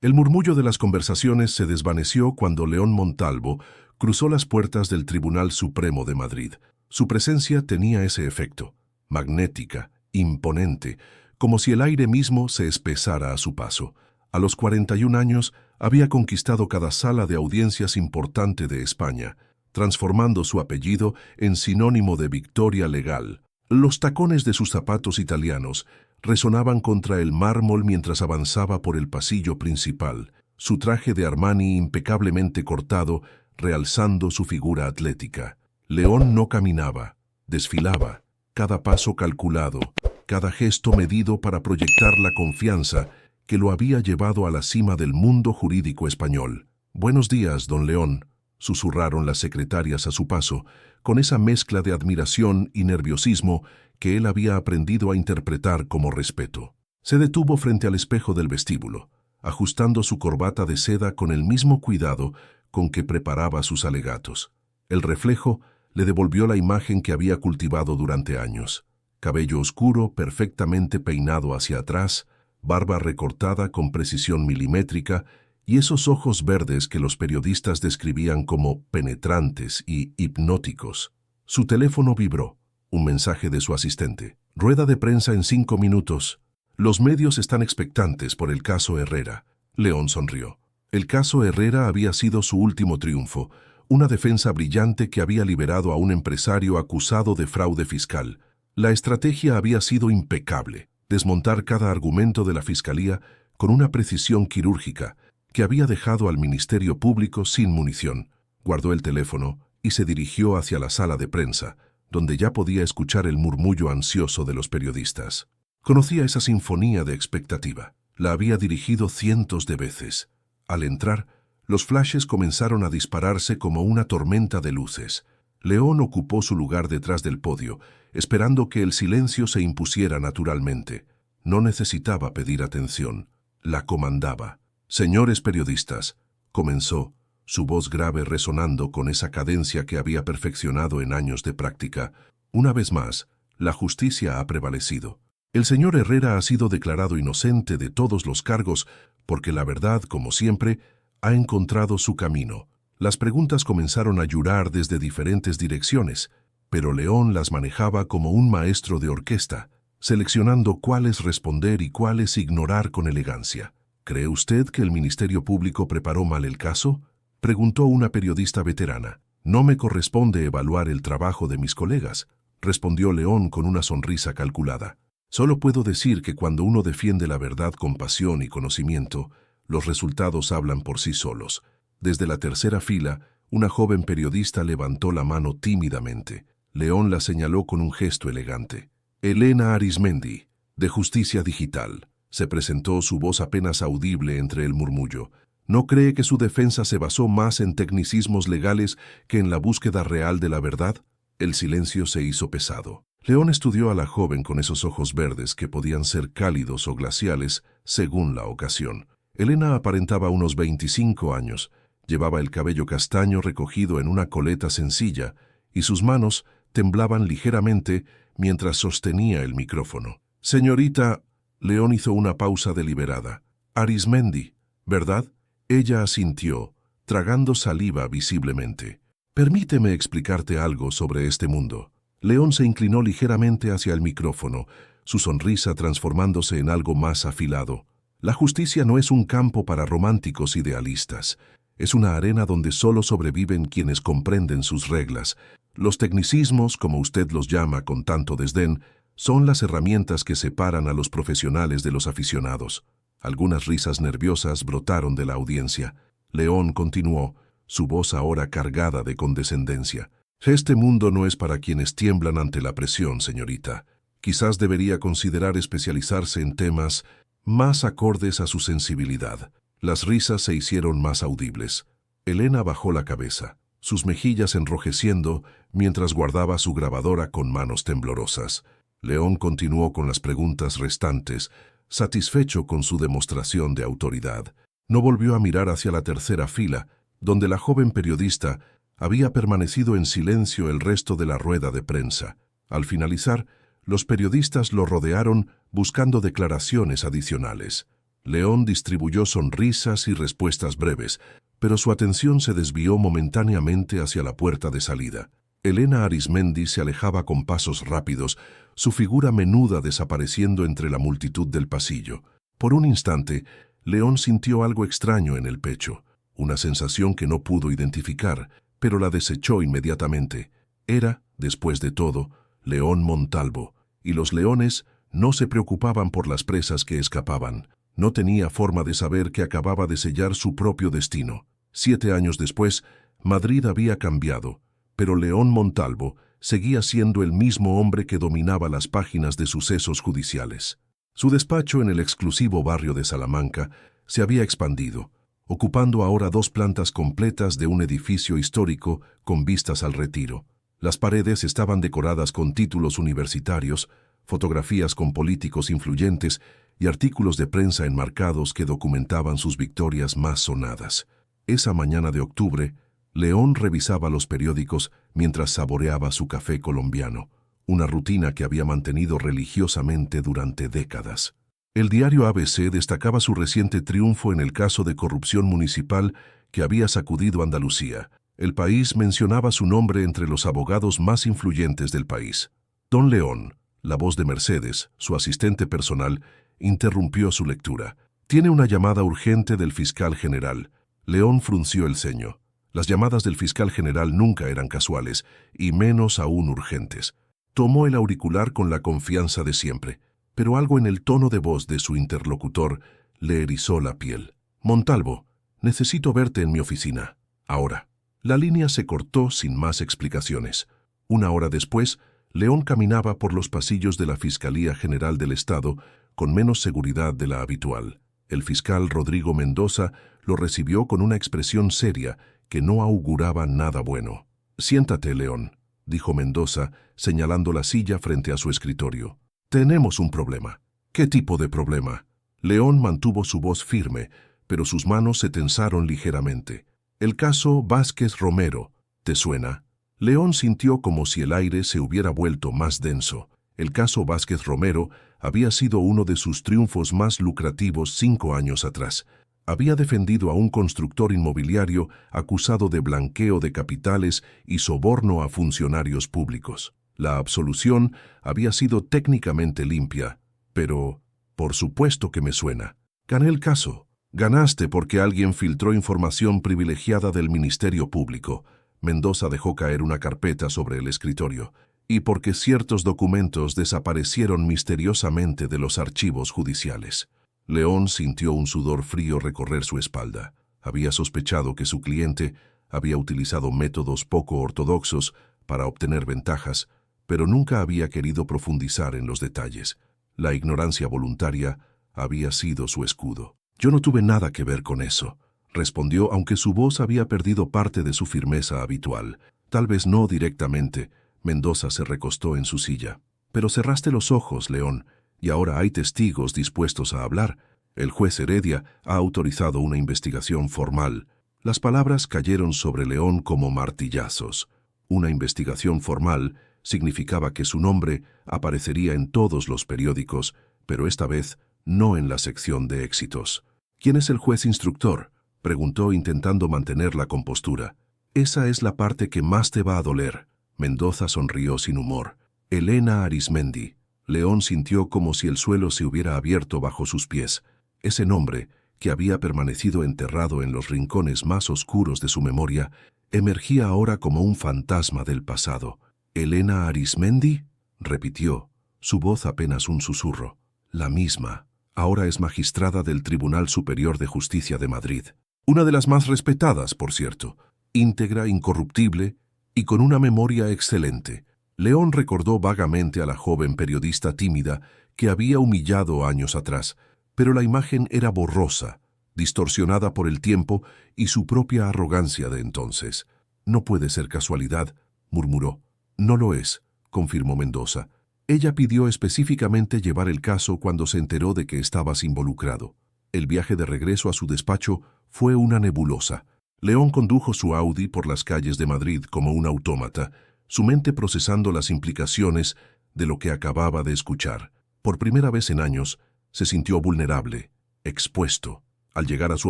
El murmullo de las conversaciones se desvaneció cuando León Montalvo cruzó las puertas del Tribunal Supremo de Madrid. Su presencia tenía ese efecto, magnética, imponente, como si el aire mismo se espesara a su paso. A los 41 años había conquistado cada sala de audiencias importante de España, transformando su apellido en sinónimo de victoria legal. Los tacones de sus zapatos italianos resonaban contra el mármol mientras avanzaba por el pasillo principal, su traje de Armani impecablemente cortado, realzando su figura atlética. León no caminaba, desfilaba, cada paso calculado, cada gesto medido para proyectar la confianza que lo había llevado a la cima del mundo jurídico español. «Buenos días, don León», susurraron las secretarias a su paso, con esa mezcla de admiración y nerviosismo que él había aprendido a interpretar como respeto. Se detuvo frente al espejo del vestíbulo, ajustando su corbata de seda con el mismo cuidado con que preparaba sus alegatos. El reflejo le devolvió la imagen que había cultivado durante años. Cabello oscuro, perfectamente peinado hacia atrás, barba recortada con precisión milimétrica y esos ojos verdes que los periodistas describían como penetrantes y hipnóticos. Su teléfono vibró. Un mensaje de su asistente. «Rueda de prensa en 5 minutos. Los medios están expectantes por el caso Herrera». León sonrió. El caso Herrera había sido su último triunfo, una defensa brillante que había liberado a un empresario acusado de fraude fiscal. La estrategia había sido impecable, desmontar cada argumento de la fiscalía con una precisión quirúrgica que había dejado al Ministerio Público sin munición. Guardó el teléfono y se dirigió hacia la sala de prensa, donde ya podía escuchar el murmullo ansioso de los periodistas. Conocía esa sinfonía de expectativa. La había dirigido cientos de veces. Al entrar, los flashes comenzaron a dispararse como una tormenta de luces. León ocupó su lugar detrás del podio, esperando que el silencio se impusiera naturalmente. No necesitaba pedir atención. La comandaba. «Señores periodistas», comenzó, su voz grave resonando con esa cadencia que había perfeccionado en años de práctica. «Una vez más, la justicia ha prevalecido. El señor Herrera ha sido declarado inocente de todos los cargos porque la verdad, como siempre, ha encontrado su camino». Las preguntas comenzaron a llorar desde diferentes direcciones, pero León las manejaba como un maestro de orquesta, seleccionando cuáles responder y cuáles ignorar con elegancia. «¿Cree usted que el Ministerio Público preparó mal el caso?», preguntó una periodista veterana. «No me corresponde evaluar el trabajo de mis colegas», respondió León con una sonrisa calculada. «Solo puedo decir que cuando uno defiende la verdad con pasión y conocimiento, los resultados hablan por sí solos». Desde la tercera fila, una joven periodista levantó la mano tímidamente. León la señaló con un gesto elegante. «Elena Arizmendi, de Justicia Digital», se presentó, su voz apenas audible entre el murmullo. «¿No cree que su defensa se basó más en tecnicismos legales que en la búsqueda real de la verdad?». El silencio se hizo pesado. León estudió a la joven con esos ojos verdes que podían ser cálidos o glaciales según la ocasión. Elena aparentaba unos 25 años. Llevaba el cabello castaño recogido en una coleta sencilla y sus manos temblaban ligeramente mientras sostenía el micrófono. «Señorita», León hizo una pausa deliberada. «Arizmendi, ¿verdad?». Ella asintió, tragando saliva visiblemente. «Permíteme explicarte algo sobre este mundo». León se inclinó ligeramente hacia el micrófono, su sonrisa transformándose en algo más afilado. «La justicia no es un campo para románticos idealistas. Es una arena donde solo sobreviven quienes comprenden sus reglas. Los tecnicismos, como usted los llama con tanto desdén, son las herramientas que separan a los profesionales de los aficionados». Algunas risas nerviosas brotaron de la audiencia. León continuó, su voz ahora cargada de condescendencia. «Este mundo no es para quienes tiemblan ante la presión, señorita. Quizás debería considerar especializarse en temas más acordes a su sensibilidad». Las risas se hicieron más audibles. Elena bajó la cabeza, sus mejillas enrojeciendo mientras guardaba su grabadora con manos temblorosas. León continuó con las preguntas restantes, satisfecho con su demostración de autoridad. No volvió a mirar hacia la tercera fila, donde la joven periodista había permanecido en silencio el resto de la rueda de prensa. Al finalizar, los periodistas lo rodearon buscando declaraciones adicionales. León distribuyó sonrisas y respuestas breves, pero su atención se desvió momentáneamente hacia la puerta de salida. Elena Arizmendi se alejaba con pasos rápidos, su figura menuda desapareciendo entre la multitud del pasillo. Por un instante, León sintió algo extraño en el pecho, una sensación que no pudo identificar, pero la desechó inmediatamente. Era, después de todo, León Montalvo, y los leones no se preocupaban por las presas que escapaban. No tenía forma de saber que acababa de sellar su propio destino. 7 años después, Madrid había cambiado, pero León Montalvo seguía siendo el mismo hombre que dominaba las páginas de sucesos judiciales. Su despacho en el exclusivo barrio de Salamanca se había expandido, ocupando ahora 2 plantas completas de un edificio histórico con vistas al Retiro. Las paredes estaban decoradas con títulos universitarios, fotografías con políticos influyentes y artículos de prensa enmarcados que documentaban sus victorias más sonadas. Esa mañana de octubre, León revisaba los periódicos mientras saboreaba su café colombiano, una rutina que había mantenido religiosamente durante décadas. El diario ABC destacaba su reciente triunfo en el caso de corrupción municipal que había sacudido Andalucía. El País mencionaba su nombre entre los abogados más influyentes del país. Don León, la voz de Mercedes, su asistente personal, interrumpió su lectura. «Tiene una llamada urgente del fiscal general». León frunció el ceño. Las llamadas del fiscal general nunca eran casuales, y menos aún urgentes. Tomó el auricular con la confianza de siempre, pero algo en el tono de voz de su interlocutor le erizó la piel. «Montalvo, necesito verte en mi oficina. Ahora». La línea se cortó sin más explicaciones. 1 hora después, León caminaba por los pasillos de la Fiscalía General del Estado con menos seguridad de la habitual. El fiscal Rodrigo Mendoza lo recibió con una expresión seria que no auguraba nada bueno. «Siéntate, León», dijo Mendoza, señalando la silla frente a su escritorio. «Tenemos un problema». «¿Qué tipo de problema?» León mantuvo su voz firme, pero sus manos se tensaron ligeramente. «El caso Vázquez Romero, ¿te suena?» León sintió como si el aire se hubiera vuelto más denso. El caso Vázquez Romero había sido uno de sus triunfos más lucrativos 5 años atrás. Había defendido a un constructor inmobiliario acusado de blanqueo de capitales y soborno a funcionarios públicos. La absolución había sido técnicamente limpia, pero, por supuesto que me suena. Gané el caso. Ganaste porque alguien filtró información privilegiada del Ministerio Público. Mendoza dejó caer una carpeta sobre el escritorio. Y porque ciertos documentos desaparecieron misteriosamente de los archivos judiciales. León sintió un sudor frío recorrer su espalda. Había sospechado que su cliente había utilizado métodos poco ortodoxos para obtener ventajas, pero nunca había querido profundizar en los detalles. La ignorancia voluntaria había sido su escudo. «Yo no tuve nada que ver con eso», respondió, aunque su voz había perdido parte de su firmeza habitual. «Tal vez no directamente». Mendoza se recostó en su silla. «Pero cerraste los ojos, León, y ahora hay testigos dispuestos a hablar. El juez Heredia ha autorizado una investigación formal». Las palabras cayeron sobre León como martillazos. Una investigación formal significaba que su nombre aparecería en todos los periódicos, pero esta vez no en la sección de éxitos. «¿Quién es el juez instructor?», preguntó intentando mantener la compostura. «Esa es la parte que más te va a doler». Mendoza sonrió sin humor. «Elena Arizmendi». León sintió como si el suelo se hubiera abierto bajo sus pies. Ese nombre, que había permanecido enterrado en los rincones más oscuros de su memoria, emergía ahora como un fantasma del pasado. «¿Elena Arizmendi?», repitió, su voz apenas un susurro. «La misma. Ahora es magistrada del Tribunal Superior de Justicia de Madrid. Una de las más respetadas, por cierto. Íntegra, incorruptible y con una memoria excelente». León recordó vagamente a la joven periodista tímida que había humillado años atrás, pero la imagen era borrosa, distorsionada por el tiempo y su propia arrogancia de entonces. «No puede ser casualidad», murmuró. «No lo es», confirmó Mendoza. «Ella pidió específicamente llevar el caso cuando se enteró de que estabas involucrado. El viaje de regreso a su despacho fue una nebulosa». León condujo su Audi por las calles de Madrid como un autómata, su mente procesando las implicaciones de lo que acababa de escuchar. Por primera vez en años, se sintió vulnerable. expuesto. Al llegar a su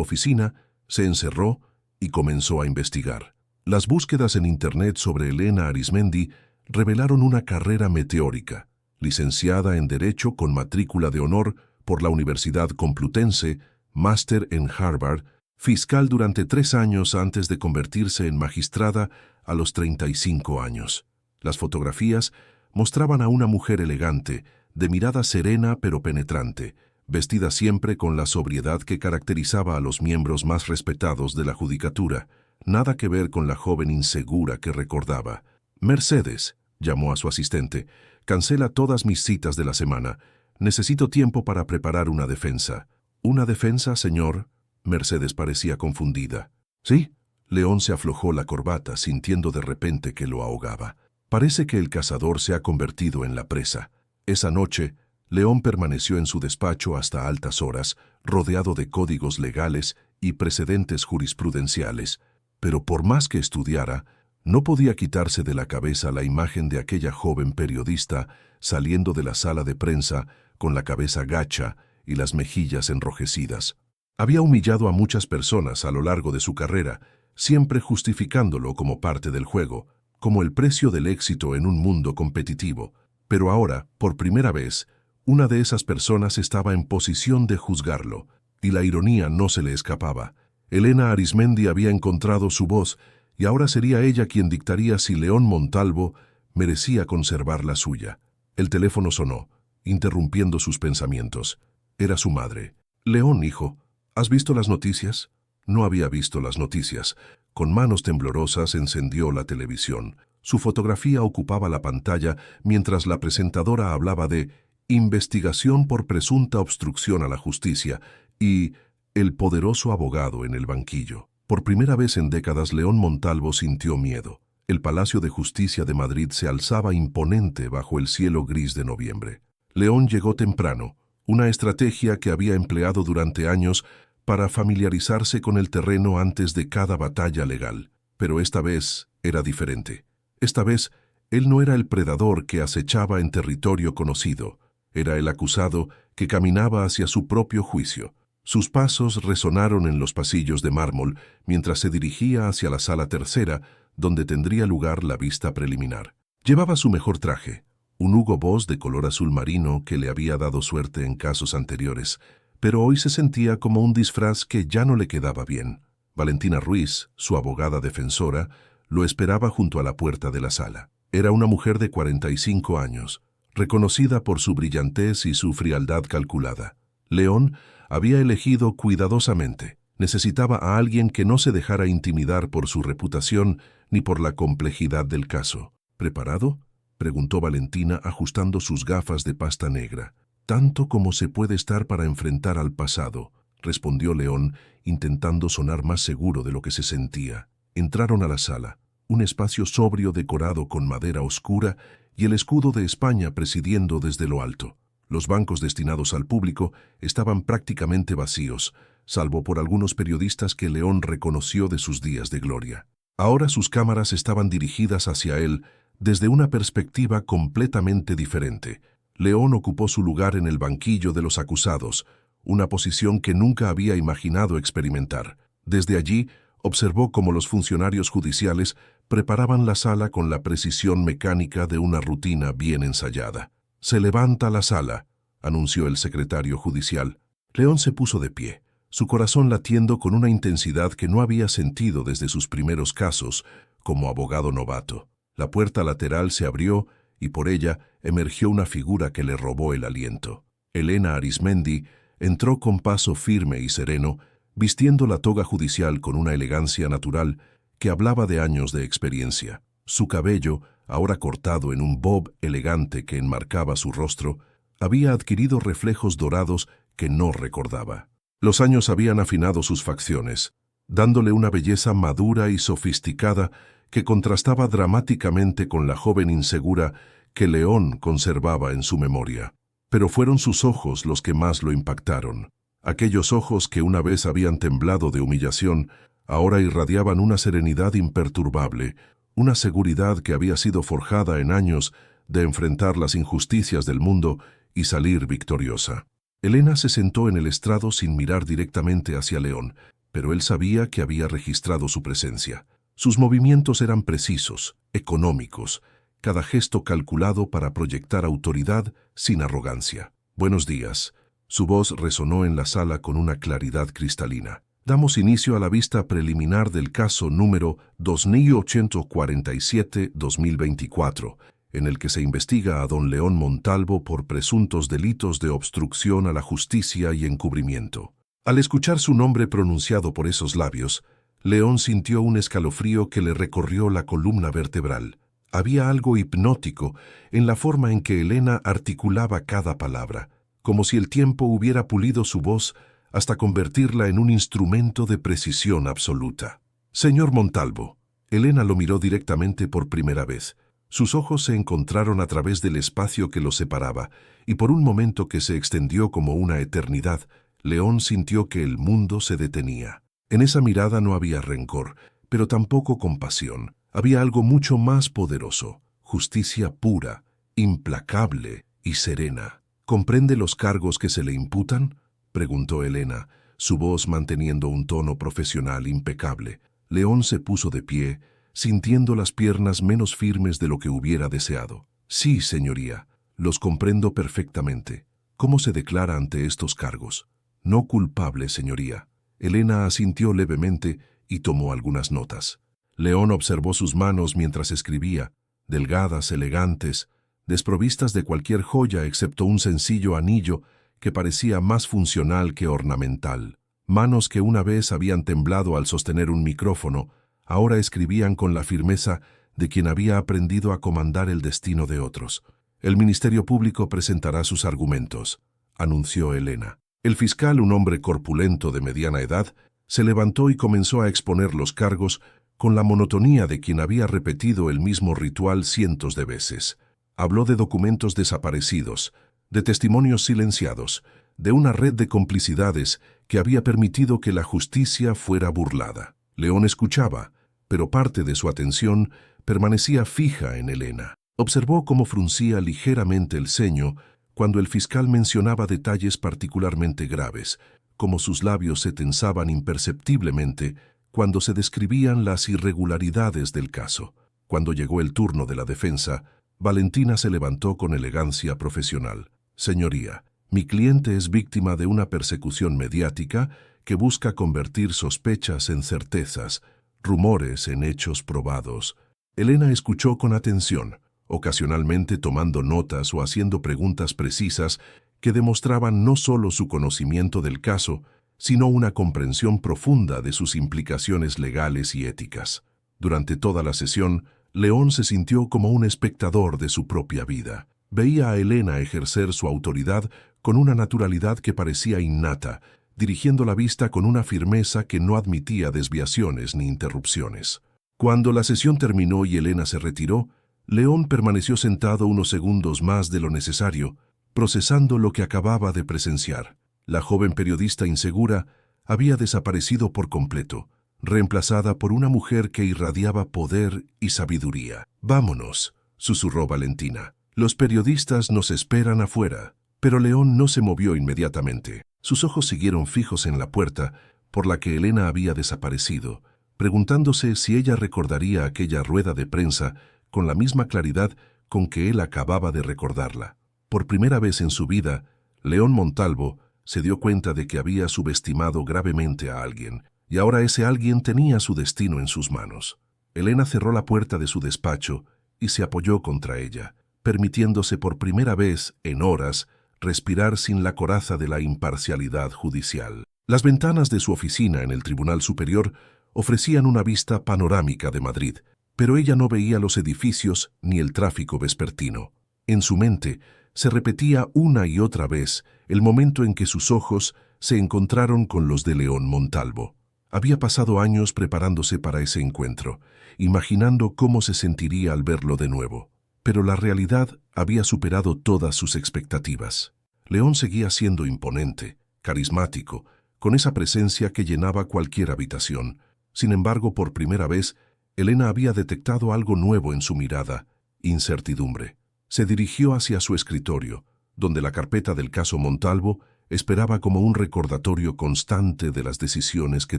oficina, se encerró y comenzó a investigar. Las búsquedas en Internet sobre Elena Arizmendi revelaron una carrera meteórica, licenciada en Derecho con matrícula de honor por la Universidad Complutense, máster en Harvard, fiscal durante 3 años antes de convertirse en magistrada a los 35 años. Las fotografías mostraban a una mujer elegante, de mirada serena pero penetrante, vestida siempre con la sobriedad que caracterizaba a los miembros más respetados de la judicatura, nada que ver con la joven insegura que recordaba. «Mercedes», llamó a su asistente, «cancela todas mis citas de la semana. Necesito tiempo para preparar una defensa». «¿Una defensa, señor?» Mercedes parecía confundida. «Sí». León se aflojó la corbata, sintiendo de repente que lo ahogaba. Parece que el cazador se ha convertido en la presa. Esa noche, León permaneció en su despacho hasta altas horas, rodeado de códigos legales y precedentes jurisprudenciales, pero por más que estudiara, no podía quitarse de la cabeza la imagen de aquella joven periodista saliendo de la sala de prensa con la cabeza gacha y las mejillas enrojecidas. Había humillado a muchas personas a lo largo de su carrera, siempre justificándolo como parte del juego, como el precio del éxito en un mundo competitivo. Pero ahora, por primera vez, una de esas personas estaba en posición de juzgarlo, y la ironía no se le escapaba. Elena Arizmendi había encontrado su voz, y ahora sería ella quien dictaría si León Montalvo merecía conservar la suya. El teléfono sonó, interrumpiendo sus pensamientos. Era su madre. «León, hijo, ¿has visto las noticias?» No había visto las noticias. Con manos temblorosas encendió la televisión. Su fotografía ocupaba la pantalla mientras la presentadora hablaba de investigación por presunta obstrucción a la justicia y el poderoso abogado en el banquillo. Por primera vez en décadas, León Montalvo sintió miedo. El Palacio de Justicia de Madrid se alzaba imponente bajo el cielo gris de noviembre. León llegó temprano, una estrategia que había empleado durante años para familiarizarse con el terreno antes de cada batalla legal. Pero esta vez era diferente. Esta vez, él no era el predador que acechaba en territorio conocido. Era el acusado que caminaba hacia su propio juicio. Sus pasos resonaron en los pasillos de mármol mientras se dirigía hacia la sala tercera, donde tendría lugar la vista preliminar. Llevaba su mejor traje, un Hugo Boss de color azul marino que le había dado suerte en casos anteriores, pero hoy se sentía como un disfraz que ya no le quedaba bien. Valentina Ruiz, su abogada defensora, lo esperaba junto a la puerta de la sala. Era una mujer de 45 años, reconocida por su brillantez y su frialdad calculada. León había elegido cuidadosamente. Necesitaba a alguien que no se dejara intimidar por su reputación ni por la complejidad del caso. «¿Preparado?», preguntó Valentina ajustando sus gafas de pasta negra. «Tanto como se puede estar para enfrentar al pasado», respondió León, intentando sonar más seguro de lo que se sentía. Entraron a la sala, un espacio sobrio decorado con madera oscura y el escudo de España presidiendo desde lo alto. Los bancos destinados al público estaban prácticamente vacíos, salvo por algunos periodistas que León reconoció de sus días de gloria. Ahora sus cámaras estaban dirigidas hacia él desde una perspectiva completamente diferente. León ocupó su lugar en el banquillo de los acusados, una posición que nunca había imaginado experimentar. Desde allí, observó cómo los funcionarios judiciales preparaban la sala con la precisión mecánica de una rutina bien ensayada. «Se levanta la sala», anunció el secretario judicial. León se puso de pie, su corazón latiendo con una intensidad que no había sentido desde sus primeros casos como abogado novato. La puerta lateral se abrió y por ella emergió una figura que le robó el aliento. Elena Arizmendi entró con paso firme y sereno, vistiendo la toga judicial con una elegancia natural que hablaba de años de experiencia. Su cabello, ahora cortado en un bob elegante que enmarcaba su rostro, había adquirido reflejos dorados que no recordaba. Los años habían afinado sus facciones, dándole una belleza madura y sofisticada que contrastaba dramáticamente con la joven insegura que León conservaba en su memoria. Pero fueron sus ojos los que más lo impactaron. Aquellos ojos que una vez habían temblado de humillación, ahora irradiaban una serenidad imperturbable, una seguridad que había sido forjada en años de enfrentar las injusticias del mundo y salir victoriosa. Elena se sentó en el estrado sin mirar directamente hacia León, pero él sabía que había registrado su presencia. Sus movimientos eran precisos, económicos, cada gesto calculado para proyectar autoridad sin arrogancia. «Buenos días». Su voz resonó en la sala con una claridad cristalina. «Damos inicio a la vista preliminar del caso número 2847-2024, en el que se investiga a don León Montalvo por presuntos delitos de obstrucción a la justicia y encubrimiento». Al escuchar su nombre pronunciado por esos labios, León sintió un escalofrío que le recorrió la columna vertebral. Había algo hipnótico en la forma en que Elena articulaba cada palabra, como si el tiempo hubiera pulido su voz hasta convertirla en un instrumento de precisión absoluta. «Señor Montalvo». Elena lo miró directamente por primera vez. Sus ojos se encontraron a través del espacio que los separaba, y por un momento que se extendió como una eternidad, León sintió que el mundo se detenía. En esa mirada no había rencor, pero tampoco compasión. Había algo mucho más poderoso: justicia pura, implacable y serena. «¿Comprende los cargos que se le imputan?», preguntó Elena, su voz manteniendo un tono profesional impecable. León se puso de pie, sintiendo las piernas menos firmes de lo que hubiera deseado. «Sí, señoría, los comprendo perfectamente. ¿Cómo se declara ante estos cargos?». «No culpable, señoría». Elena asintió levemente y tomó algunas notas. León observó sus manos mientras escribía, delgadas, elegantes, desprovistas de cualquier joya excepto un sencillo anillo que parecía más funcional que ornamental. Manos que una vez habían temblado al sostener un micrófono, ahora escribían con la firmeza de quien había aprendido a comandar el destino de otros. «El Ministerio Público presentará sus argumentos», anunció Elena. El fiscal, un hombre corpulento de mediana edad, se levantó y comenzó a exponer los cargos con la monotonía de quien había repetido el mismo ritual cientos de veces. Habló de documentos desaparecidos, de testimonios silenciados, de una red de complicidades que había permitido que la justicia fuera burlada. León escuchaba, pero parte de su atención permanecía fija en Elena. Observó cómo fruncía ligeramente el ceño cuando el fiscal mencionaba detalles particularmente graves, como sus labios se tensaban imperceptiblemente cuando se describían las irregularidades del caso. Cuando llegó el turno de la defensa, Valentina se levantó con elegancia profesional. «Señoría, mi cliente es víctima de una persecución mediática que busca convertir sospechas en certezas, rumores en hechos probados». Elena escuchó con atención, ocasionalmente tomando notas o haciendo preguntas precisas que demostraban no solo su conocimiento del caso, sino una comprensión profunda de sus implicaciones legales y éticas. Durante toda la sesión, León se sintió como un espectador de su propia vida. Veía a Elena ejercer su autoridad con una naturalidad que parecía innata, dirigiendo la vista con una firmeza que no admitía desviaciones ni interrupciones. Cuando la sesión terminó y Elena se retiró, León permaneció sentado unos segundos más de lo necesario, procesando lo que acababa de presenciar. La joven periodista insegura había desaparecido por completo, reemplazada por una mujer que irradiaba poder y sabiduría. «Vámonos», susurró Valentina. «Los periodistas nos esperan afuera». Pero León no se movió inmediatamente. Sus ojos siguieron fijos en la puerta por la que Elena había desaparecido, preguntándose si ella recordaría aquella rueda de prensa con la misma claridad con que él acababa de recordarla. Por primera vez en su vida, León Montalvo se dio cuenta de que había subestimado gravemente a alguien, y ahora ese alguien tenía su destino en sus manos. Elena cerró la puerta de su despacho y se apoyó contra ella, permitiéndose por primera vez, en horas, respirar sin la coraza de la imparcialidad judicial. Las ventanas de su oficina en el Tribunal Superior ofrecían una vista panorámica de Madrid, pero ella no veía los edificios ni el tráfico vespertino. En su mente se repetía una y otra vez el momento en que sus ojos se encontraron con los de León Montalvo. Había pasado años preparándose para ese encuentro, imaginando cómo se sentiría al verlo de nuevo. Pero la realidad había superado todas sus expectativas. León seguía siendo imponente, carismático, con esa presencia que llenaba cualquier habitación. Sin embargo, por primera vez, Elena había detectado algo nuevo en su mirada: incertidumbre. Se dirigió hacia su escritorio, donde la carpeta del caso Montalvo Esperaba como un recordatorio constante de las decisiones que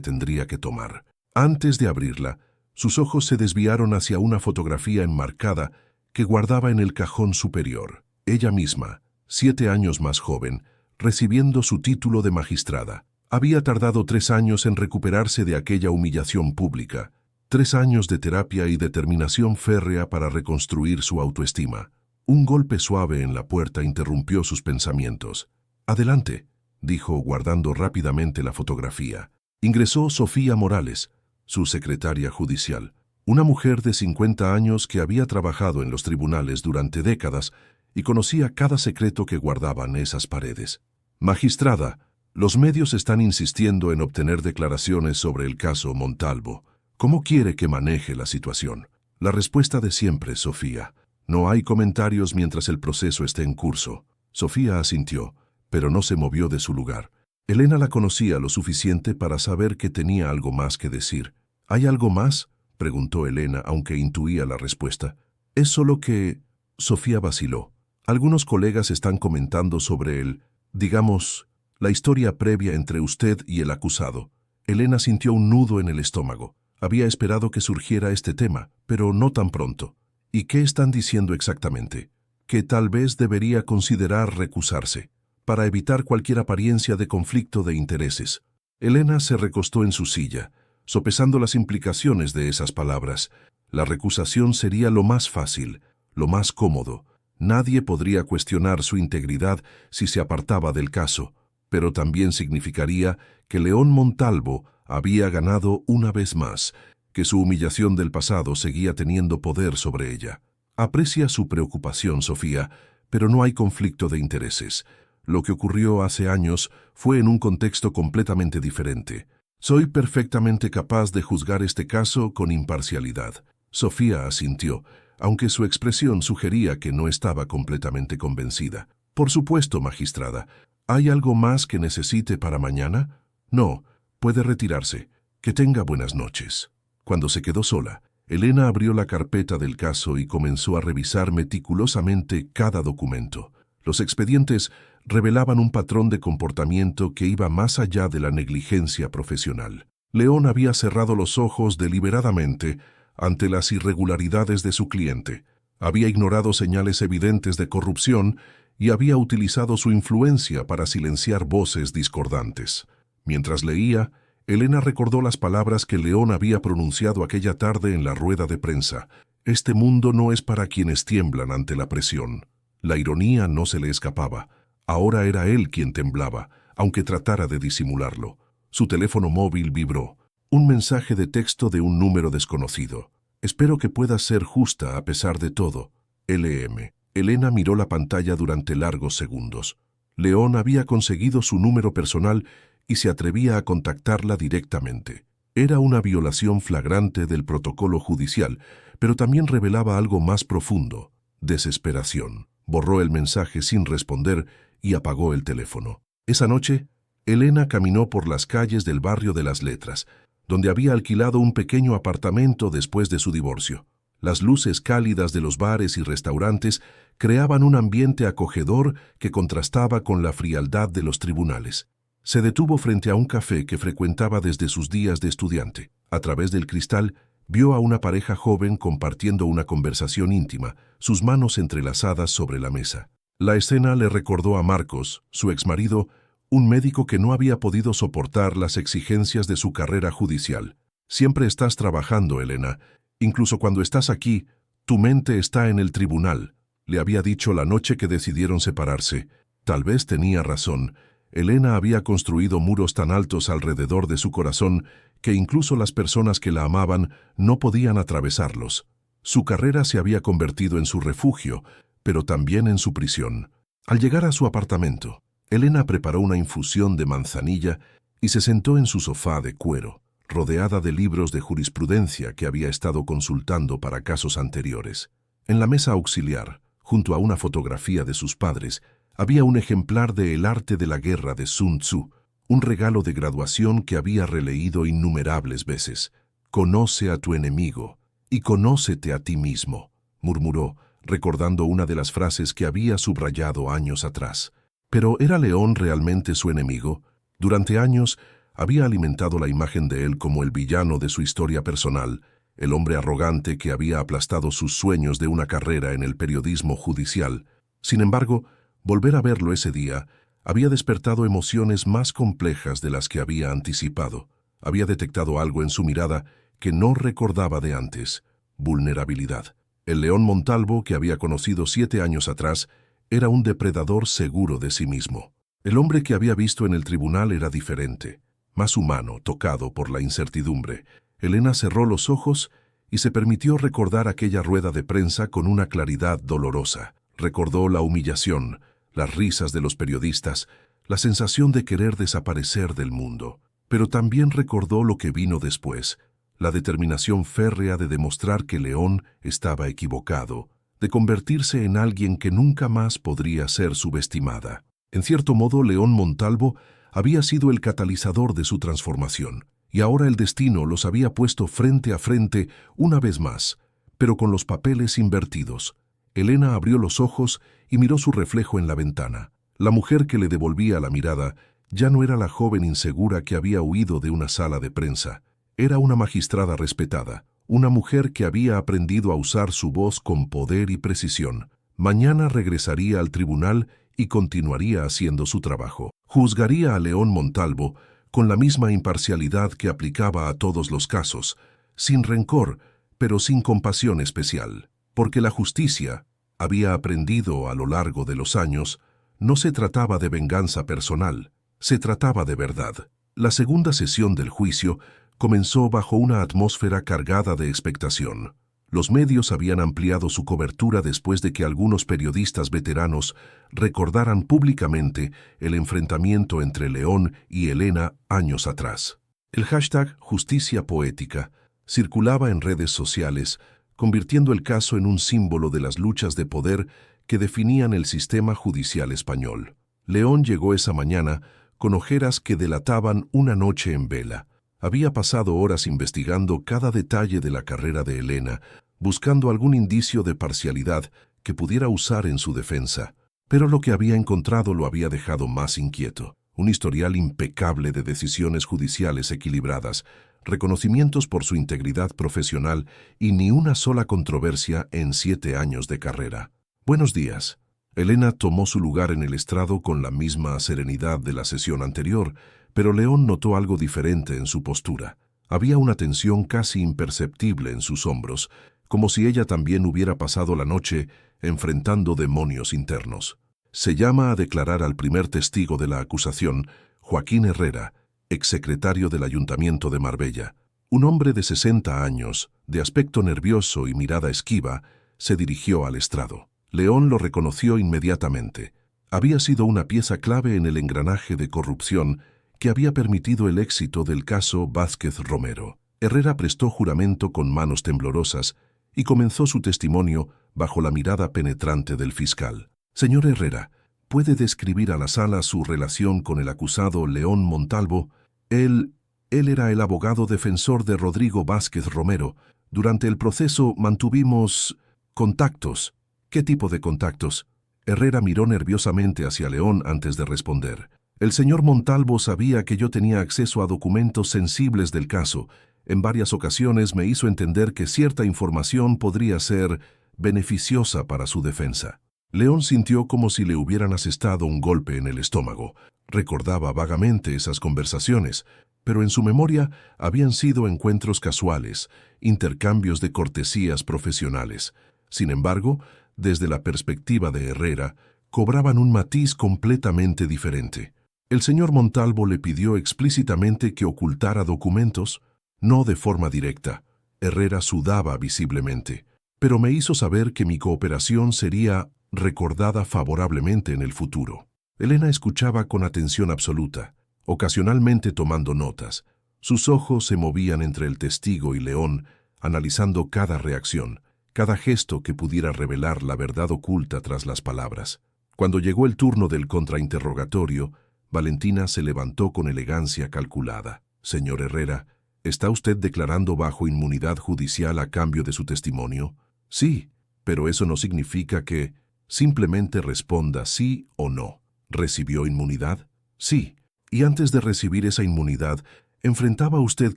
tendría que tomar. Antes de abrirla, sus ojos se desviaron hacia una fotografía enmarcada que guardaba en el cajón superior. Ella misma, 7 años más joven, recibiendo su título de magistrada. Había tardado 3 años en recuperarse de aquella humillación pública, 3 años de terapia y determinación férrea para reconstruir su autoestima. Un golpe suave en la puerta interrumpió sus pensamientos. «Adelante», dijo guardando rápidamente la fotografía. Ingresó Sofía Morales, su secretaria judicial, una mujer de 50 años que había trabajado en los tribunales durante décadas y conocía cada secreto que guardaban esas paredes. «Magistrada, los medios están insistiendo en obtener declaraciones sobre el caso Montalvo. ¿Cómo quiere que maneje la situación?» La respuesta de siempre, Sofía. «No hay comentarios mientras el proceso esté en curso». Sofía asintió, pero no se movió de su lugar. Elena la conocía lo suficiente para saber que tenía algo más que decir. «¿Hay algo más?», preguntó Elena, aunque intuía la respuesta. «Es solo que...» Sofía vaciló. «Algunos colegas están comentando sobre digamos, la historia previa entre usted y el acusado». Elena sintió un nudo en el estómago. Había esperado que surgiera este tema, pero no tan pronto. «¿Y qué están diciendo exactamente?». «Que tal vez debería considerar recusarse, para evitar cualquier apariencia de conflicto de intereses». Elena se recostó en su silla, sopesando las implicaciones de esas palabras. La recusación sería lo más fácil, lo más cómodo. Nadie podría cuestionar su integridad si se apartaba del caso, pero también significaría que León Montalvo había ganado una vez más, que su humillación del pasado seguía teniendo poder sobre ella. «Aprecia su preocupación, Sofía, pero no hay conflicto de intereses. Lo que ocurrió hace años fue en un contexto completamente diferente. Soy perfectamente capaz de juzgar este caso con imparcialidad». Sofía asintió, aunque su expresión sugería que no estaba completamente convencida. «Por supuesto, magistrada. ¿Hay algo más que necesite para mañana?» «No, puede retirarse. Que tenga buenas noches». Cuando se quedó sola, Elena abrió la carpeta del caso y comenzó a revisar meticulosamente cada documento. Los expedientes revelaban un patrón de comportamiento que iba más allá de la negligencia profesional. León había cerrado los ojos deliberadamente ante las irregularidades de su cliente. Había ignorado señales evidentes de corrupción y había utilizado su influencia para silenciar voces discordantes. Mientras leía, Elena recordó las palabras que León había pronunciado aquella tarde en la rueda de prensa. «Este mundo no es para quienes tiemblan ante la presión». La ironía no se le escapaba. Ahora era él quien temblaba, aunque tratara de disimularlo. Su teléfono móvil vibró. Un mensaje de texto de un número desconocido. «Espero que puedas ser justa a pesar de todo. LM». Elena miró la pantalla durante largos segundos. León había conseguido su número personal y se atrevía a contactarla directamente. Era una violación flagrante del protocolo judicial, pero también revelaba algo más profundo: desesperación. Borró el mensaje sin responder y apagó el teléfono. Esa noche, Elena caminó por las calles del barrio de Las Letras, donde había alquilado un pequeño apartamento después de su divorcio. Las luces cálidas de los bares y restaurantes creaban un ambiente acogedor que contrastaba con la frialdad de los tribunales. Se detuvo frente a un café que frecuentaba desde sus días de estudiante. A través del cristal, vio a una pareja joven compartiendo una conversación íntima, sus manos entrelazadas sobre la mesa. La escena le recordó a Marcos, su exmarido, un médico que no había podido soportar las exigencias de su carrera judicial. «Siempre estás trabajando, Elena. Incluso cuando estás aquí, tu mente está en el tribunal», le había dicho la noche que decidieron separarse. Tal vez tenía razón. Elena había construido muros tan altos alrededor de su corazón que incluso las personas que la amaban no podían atravesarlos. Su carrera se había convertido en su refugio, pero también en su prisión. Al llegar a su apartamento, Elena preparó una infusión de manzanilla y se sentó en su sofá de cuero, rodeada de libros de jurisprudencia que había estado consultando para casos anteriores. En la mesa auxiliar, junto a una fotografía de sus padres, había un ejemplar de El arte de la guerra de Sun Tzu, un regalo de graduación que había releído innumerables veces. «Conoce a tu enemigo y conócete a ti mismo», murmuró, recordando una de las frases que había subrayado años atrás. Pero ¿era León realmente su enemigo? Durante años había alimentado la imagen de él como el villano de su historia personal, el hombre arrogante que había aplastado sus sueños de una carrera en el periodismo judicial. Sin embargo, volver a verlo ese día había despertado emociones más complejas de las que había anticipado. Había detectado algo en su mirada que no recordaba de antes: vulnerabilidad. El León Montalvo que había conocido 7 años atrás era un depredador seguro de sí mismo. El hombre que había visto en el tribunal era diferente, más humano, tocado por la incertidumbre. Elena cerró los ojos y se permitió recordar aquella rueda de prensa con una claridad dolorosa. Recordó la humillación, las risas de los periodistas, la sensación de querer desaparecer del mundo. Pero también recordó lo que vino después, la determinación férrea de demostrar que León estaba equivocado, de convertirse en alguien que nunca más podría ser subestimada. En cierto modo, León Montalvo había sido el catalizador de su transformación, y ahora el destino los había puesto frente a frente una vez más, pero con los papeles invertidos. Elena abrió los ojos y miró su reflejo en la ventana. La mujer que le devolvía la mirada ya no era la joven insegura que había huido de una sala de prensa. Era una magistrada respetada, una mujer que había aprendido a usar su voz con poder y precisión. Mañana regresaría al tribunal y continuaría haciendo su trabajo. Juzgaría a León Montalvo con la misma imparcialidad que aplicaba a todos los casos, sin rencor, pero sin compasión especial. Porque la justicia, había aprendido a lo largo de los años, no se trataba de venganza personal, se trataba de verdad. La segunda sesión del juicio comenzó bajo una atmósfera cargada de expectación. Los medios habían ampliado su cobertura después de que algunos periodistas veteranos recordaran públicamente el enfrentamiento entre León y Elena años atrás. El hashtag Justicia Poética circulaba en redes sociales, convirtiendo el caso en un símbolo de las luchas de poder que definían el sistema judicial español. León llegó esa mañana con ojeras que delataban una noche en vela. Había pasado horas investigando cada detalle de la carrera de Elena, buscando algún indicio de parcialidad que pudiera usar en su defensa. Pero lo que había encontrado lo había dejado más inquieto. Un historial impecable de decisiones judiciales equilibradas, reconocimientos por su integridad profesional y ni una sola controversia en 7 años de carrera. Buenos días. Elena tomó su lugar en el estrado con la misma serenidad de la sesión anterior, pero León notó algo diferente en su postura. Había una tensión casi imperceptible en sus hombros, como si ella también hubiera pasado la noche enfrentando demonios internos. Se llama a declarar al primer testigo de la acusación, Joaquín Herrera, exsecretario del Ayuntamiento de Marbella. Un hombre de 60 años, de aspecto nervioso y mirada esquiva, se dirigió al estrado. León lo reconoció inmediatamente. Había sido una pieza clave en el engranaje de corrupción que había permitido el éxito del caso Vázquez Romero. Herrera prestó juramento con manos temblorosas y comenzó su testimonio bajo la mirada penetrante del fiscal. Señor Herrera, ¿puede describir a la sala su relación con el acusado León Montalvo? Él era el abogado defensor de Rodrigo Vázquez Romero. Durante el proceso mantuvimos contactos. ¿Qué tipo de contactos? Herrera miró nerviosamente hacia León antes de responder. El señor Montalvo sabía que yo tenía acceso a documentos sensibles del caso. En varias ocasiones me hizo entender que cierta información podría ser beneficiosa para su defensa. León sintió como si le hubieran asestado un golpe en el estómago. Recordaba vagamente esas conversaciones, pero en su memoria habían sido encuentros casuales, intercambios de cortesías profesionales. Sin embargo, desde la perspectiva de Herrera, cobraban un matiz completamente diferente. El señor Montalvo le pidió explícitamente que ocultara documentos, no de forma directa. Herrera sudaba visiblemente, pero me hizo saber que mi cooperación sería recordada favorablemente en el futuro. Elena escuchaba con atención absoluta, ocasionalmente tomando notas. Sus ojos se movían entre el testigo y León, analizando cada reacción, cada gesto que pudiera revelar la verdad oculta tras las palabras. Cuando llegó el turno del contrainterrogatorio, Valentina se levantó con elegancia calculada. Señor Herrera, ¿está usted declarando bajo inmunidad judicial a cambio de su testimonio? Sí, pero eso no significa que simplemente responda sí o no. ¿Recibió inmunidad? Sí. Y antes de recibir esa inmunidad, ¿enfrentaba usted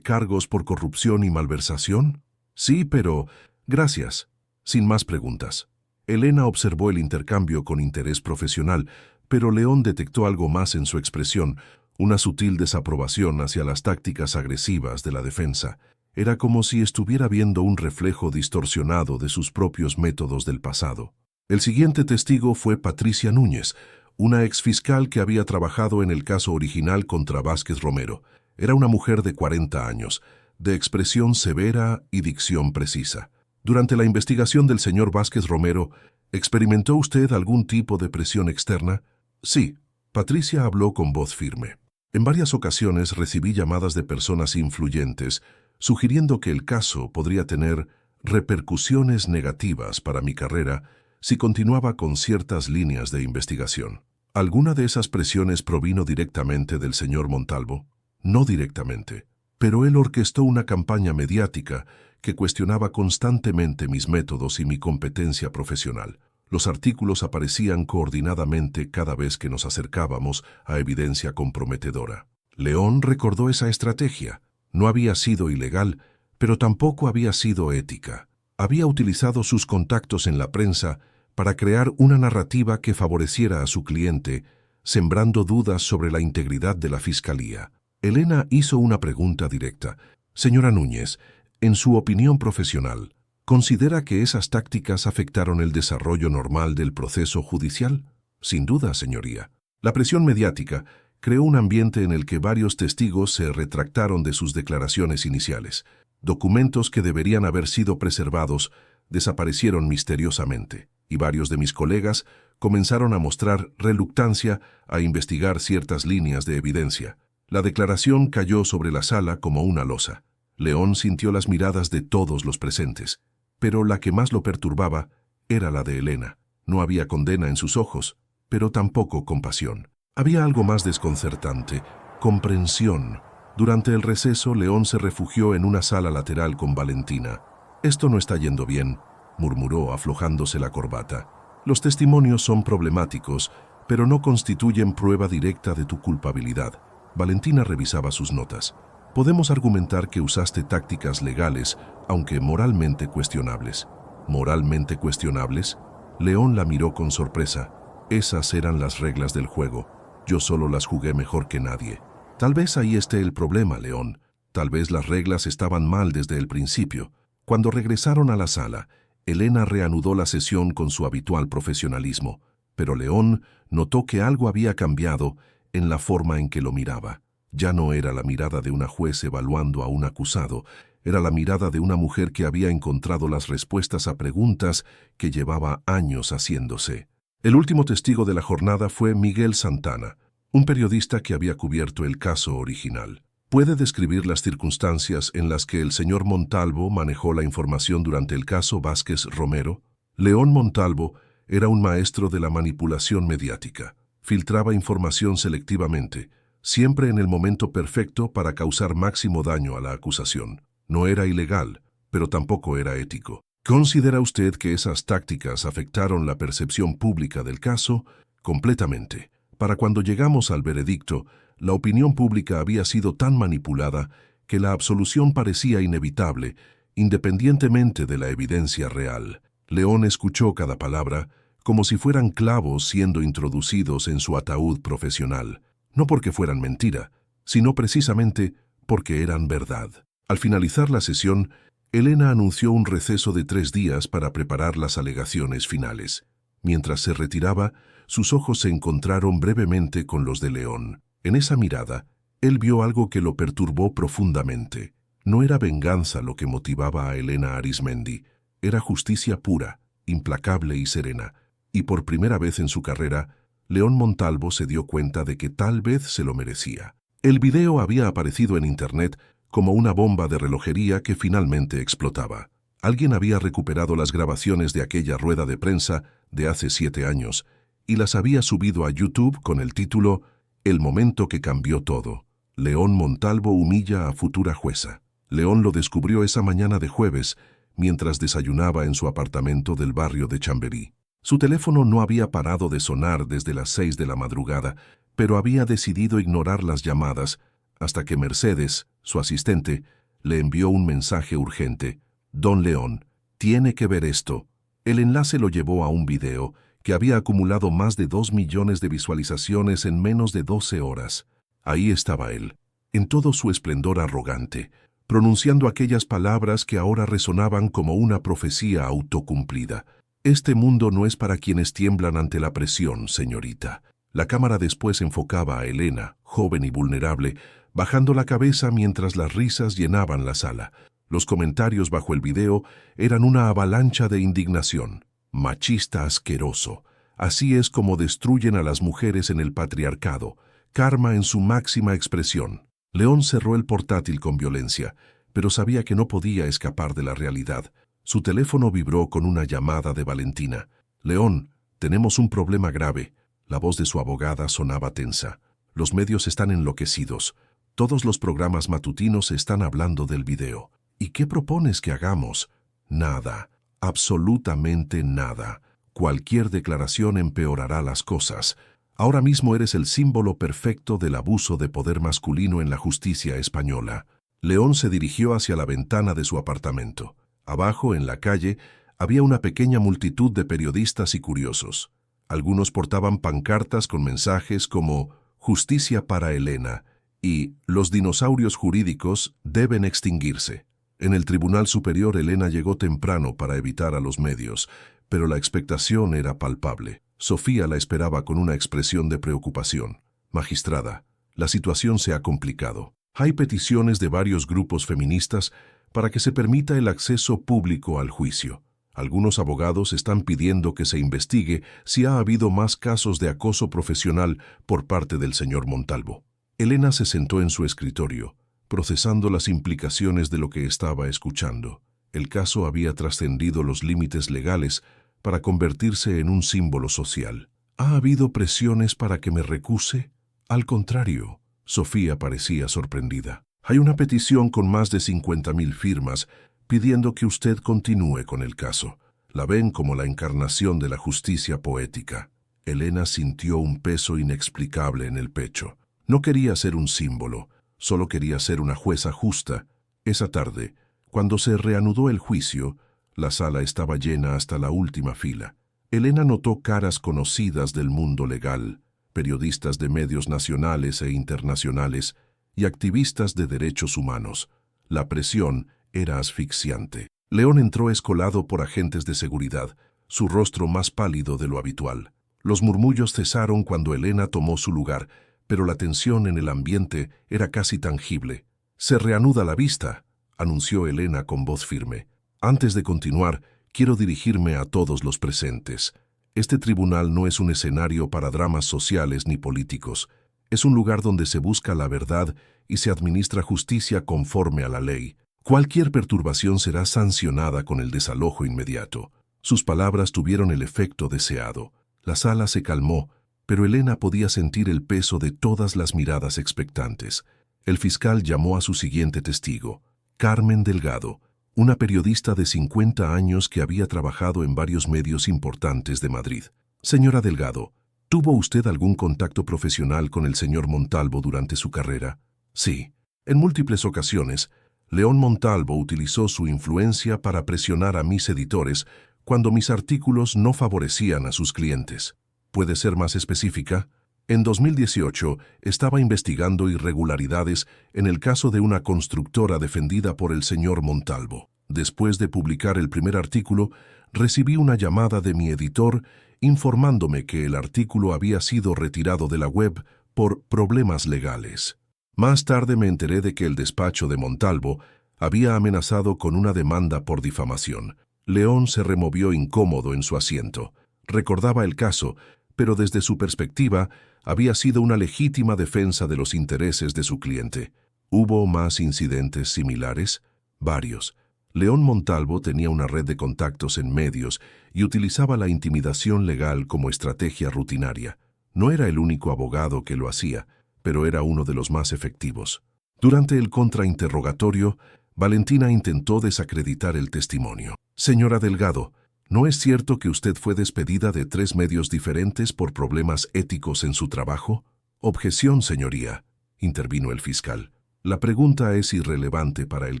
cargos por corrupción y malversación? Sí, pero... Gracias. Sin más preguntas. Elena observó el intercambio con interés profesional, pero León detectó algo más en su expresión, una sutil desaprobación hacia las tácticas agresivas de la defensa. Era como si estuviera viendo un reflejo distorsionado de sus propios métodos del pasado. El siguiente testigo fue Patricia Núñez, una exfiscal que había trabajado en el caso original contra Vázquez Romero. Era una mujer de 40 años, de expresión severa y dicción precisa. Durante la investigación del señor Vázquez Romero, ¿experimentó usted algún tipo de presión externa? Sí. Patricia habló con voz firme. En varias ocasiones recibí llamadas de personas influyentes, sugiriendo que el caso podría tener repercusiones negativas para mi carrera si continuaba con ciertas líneas de investigación. ¿Alguna de esas presiones provino directamente del señor Montalvo? No directamente, pero él orquestó una campaña mediática que cuestionaba constantemente mis métodos y mi competencia profesional. Los artículos aparecían coordinadamente cada vez que nos acercábamos a evidencia comprometedora. León recordó esa estrategia. No había sido ilegal, pero tampoco había sido ética. Había utilizado sus contactos en la prensa para crear una narrativa que favoreciera a su cliente, sembrando dudas sobre la integridad de la Fiscalía. Elena hizo una pregunta directa. Señora Núñez, en su opinión profesional, ¿considera que esas tácticas afectaron el desarrollo normal del proceso judicial? Sin duda, señoría. La presión mediática creó un ambiente en el que varios testigos se retractaron de sus declaraciones iniciales. Documentos que deberían haber sido preservados desaparecieron misteriosamente, y varios de mis colegas comenzaron a mostrar reluctancia a investigar ciertas líneas de evidencia. La declaración cayó sobre la sala como una losa. León sintió las miradas de todos los presentes, pero la que más lo perturbaba era la de Elena. No había condena en sus ojos, pero tampoco compasión. Había algo más desconcertante, comprensión. Durante el receso, León se refugió en una sala lateral con Valentina. «Esto no está yendo bien», murmuró aflojándose la corbata. «Los testimonios son problemáticos, pero no constituyen prueba directa de tu culpabilidad». Valentina revisaba sus notas. «Podemos argumentar que usaste tácticas legales, aunque moralmente cuestionables». ¿Moralmente cuestionables? León la miró con sorpresa. Esas eran las reglas del juego. Yo solo las jugué mejor que nadie. Tal vez ahí esté el problema, León. Tal vez las reglas estaban mal desde el principio. Cuando regresaron a la sala, Elena reanudó la sesión con su habitual profesionalismo, pero León notó que algo había cambiado en la forma en que lo miraba. Ya no era la mirada de una juez evaluando a un acusado, era la mirada de una mujer que había encontrado las respuestas a preguntas que llevaba años haciéndose. El último testigo de la jornada fue Miguel Santana, un periodista que había cubierto el caso original. ¿Puede describir las circunstancias en las que el señor Montalvo manejó la información durante el caso Vázquez Romero? León Montalvo era un maestro de la manipulación mediática. Filtraba información selectivamente, siempre en el momento perfecto para causar máximo daño a la acusación. No era ilegal, pero tampoco era ético. ¿Considera usted que esas tácticas afectaron la percepción pública del caso? Completamente. Para cuando llegamos al veredicto, la opinión pública había sido tan manipulada que la absolución parecía inevitable, independientemente de la evidencia real. León escuchó cada palabra como si fueran clavos siendo introducidos en su ataúd profesional, no porque fueran mentira, sino precisamente porque eran verdad. Al finalizar la sesión, Elena anunció un receso de 3 días para preparar las alegaciones finales. Mientras se retiraba, sus ojos se encontraron brevemente con los de León. En esa mirada, él vio algo que lo perturbó profundamente. No era venganza lo que motivaba a Elena Arizmendi, era justicia pura, implacable y serena. Y por primera vez en su carrera, León Montalvo se dio cuenta de que tal vez se lo merecía. El video había aparecido en Internet como una bomba de relojería que finalmente explotaba. Alguien había recuperado las grabaciones de aquella rueda de prensa de hace 7 años y las había subido a YouTube con el título «El momento que cambió todo. León Montalvo humilla a futura jueza». León lo descubrió esa mañana de jueves mientras desayunaba en su apartamento del barrio de Chamberí. Su teléfono no había parado de sonar desde las 6 de la madrugada, pero había decidido ignorar las llamadas hasta que Mercedes, su asistente, le envió un mensaje urgente. Don León, tiene que ver esto. El enlace lo llevó a un video que había acumulado más de 2 millones de visualizaciones en menos de 12 horas. Ahí estaba él, en todo su esplendor arrogante, pronunciando aquellas palabras que ahora resonaban como una profecía autocumplida. Este mundo no es para quienes tiemblan ante la presión, señorita. La cámara después enfocaba a Elena, joven y vulnerable, bajando la cabeza mientras las risas llenaban la sala. Los comentarios bajo el video eran una avalancha de indignación. Machista asqueroso. Así es como destruyen a las mujeres en el patriarcado. Karma en su máxima expresión. León cerró el portátil con violencia, pero sabía que no podía escapar de la realidad. Su teléfono vibró con una llamada de Valentina. León, tenemos un problema grave. La voz de su abogada sonaba tensa. Los medios están enloquecidos. Todos los programas matutinos están hablando del video. ¿Y qué propones que hagamos? Nada. Absolutamente nada. Cualquier declaración empeorará las cosas. Ahora mismo eres el símbolo perfecto del abuso de poder masculino en la justicia española. León se dirigió hacia la ventana de su apartamento. Abajo, en la calle, había una pequeña multitud de periodistas y curiosos. Algunos portaban pancartas con mensajes como «Justicia para Elena» y «Los dinosaurios jurídicos deben extinguirse». En el Tribunal Superior, Elena llegó temprano para evitar a los medios, pero la expectación era palpable. Sofía la esperaba con una expresión de preocupación. «Magistrada, la situación se ha complicado. Hay peticiones de varios grupos feministas para que se permita el acceso público al juicio. Algunos abogados están pidiendo que se investigue si ha habido más casos de acoso profesional por parte del señor Montalvo». Elena se sentó en su escritorio, procesando las implicaciones de lo que estaba escuchando. El caso había trascendido los límites legales para convertirse en un símbolo social. ¿Ha habido presiones para que me recuse? Al contrario, Sofía parecía sorprendida. Hay una petición con más de 50.000 firmas pidiendo que usted continúe con el caso. La ven como la encarnación de la justicia poética. Elena sintió un peso inexplicable en el pecho. No quería ser un símbolo, solo quería ser una jueza justa. Esa tarde, cuando se reanudó el juicio, la sala estaba llena hasta la última fila. Elena notó caras conocidas del mundo legal, periodistas de medios nacionales e internacionales y activistas de derechos humanos. La presión era asfixiante. León entró escolado por agentes de seguridad, su rostro más pálido de lo habitual. Los murmullos cesaron cuando Elena tomó su lugar, pero la tensión en el ambiente era casi tangible. «Se reanuda la vista», anunció Elena con voz firme. «Antes de continuar, quiero dirigirme a todos los presentes. Este tribunal no es un escenario para dramas sociales ni políticos. Es un lugar donde se busca la verdad y se administra justicia conforme a la ley. Cualquier perturbación será sancionada con el desalojo inmediato». Sus palabras tuvieron el efecto deseado. La sala se calmó, pero Elena podía sentir el peso de todas las miradas expectantes. El fiscal llamó a su siguiente testigo, Carmen Delgado, una periodista de 50 años que había trabajado en varios medios importantes de Madrid. «Señora Delgado, ¿tuvo usted algún contacto profesional con el señor Montalvo durante su carrera?» «Sí. En múltiples ocasiones, León Montalvo utilizó su influencia para presionar a mis editores cuando mis artículos no favorecían a sus clientes». ¿Puede ser más específica? En 2018 estaba investigando irregularidades en el caso de una constructora defendida por el señor Montalvo. Después de publicar el primer artículo, recibí una llamada de mi editor informándome que el artículo había sido retirado de la web por problemas legales. Más tarde me enteré de que el despacho de Montalvo había amenazado con una demanda por difamación. León se removió incómodo en su asiento. Recordaba el caso, pero desde su perspectiva había sido una legítima defensa de los intereses de su cliente. ¿Hubo más incidentes similares? Varios. León Montalvo tenía una red de contactos en medios y utilizaba la intimidación legal como estrategia rutinaria. No era el único abogado que lo hacía, pero era uno de los más efectivos. Durante el contrainterrogatorio, Valentina intentó desacreditar el testimonio. «Señora Delgado, ¿No es cierto que usted fue despedida de 3 medios diferentes por problemas éticos en su trabajo? Objeción, señoría, intervino el fiscal. La pregunta es irrelevante para el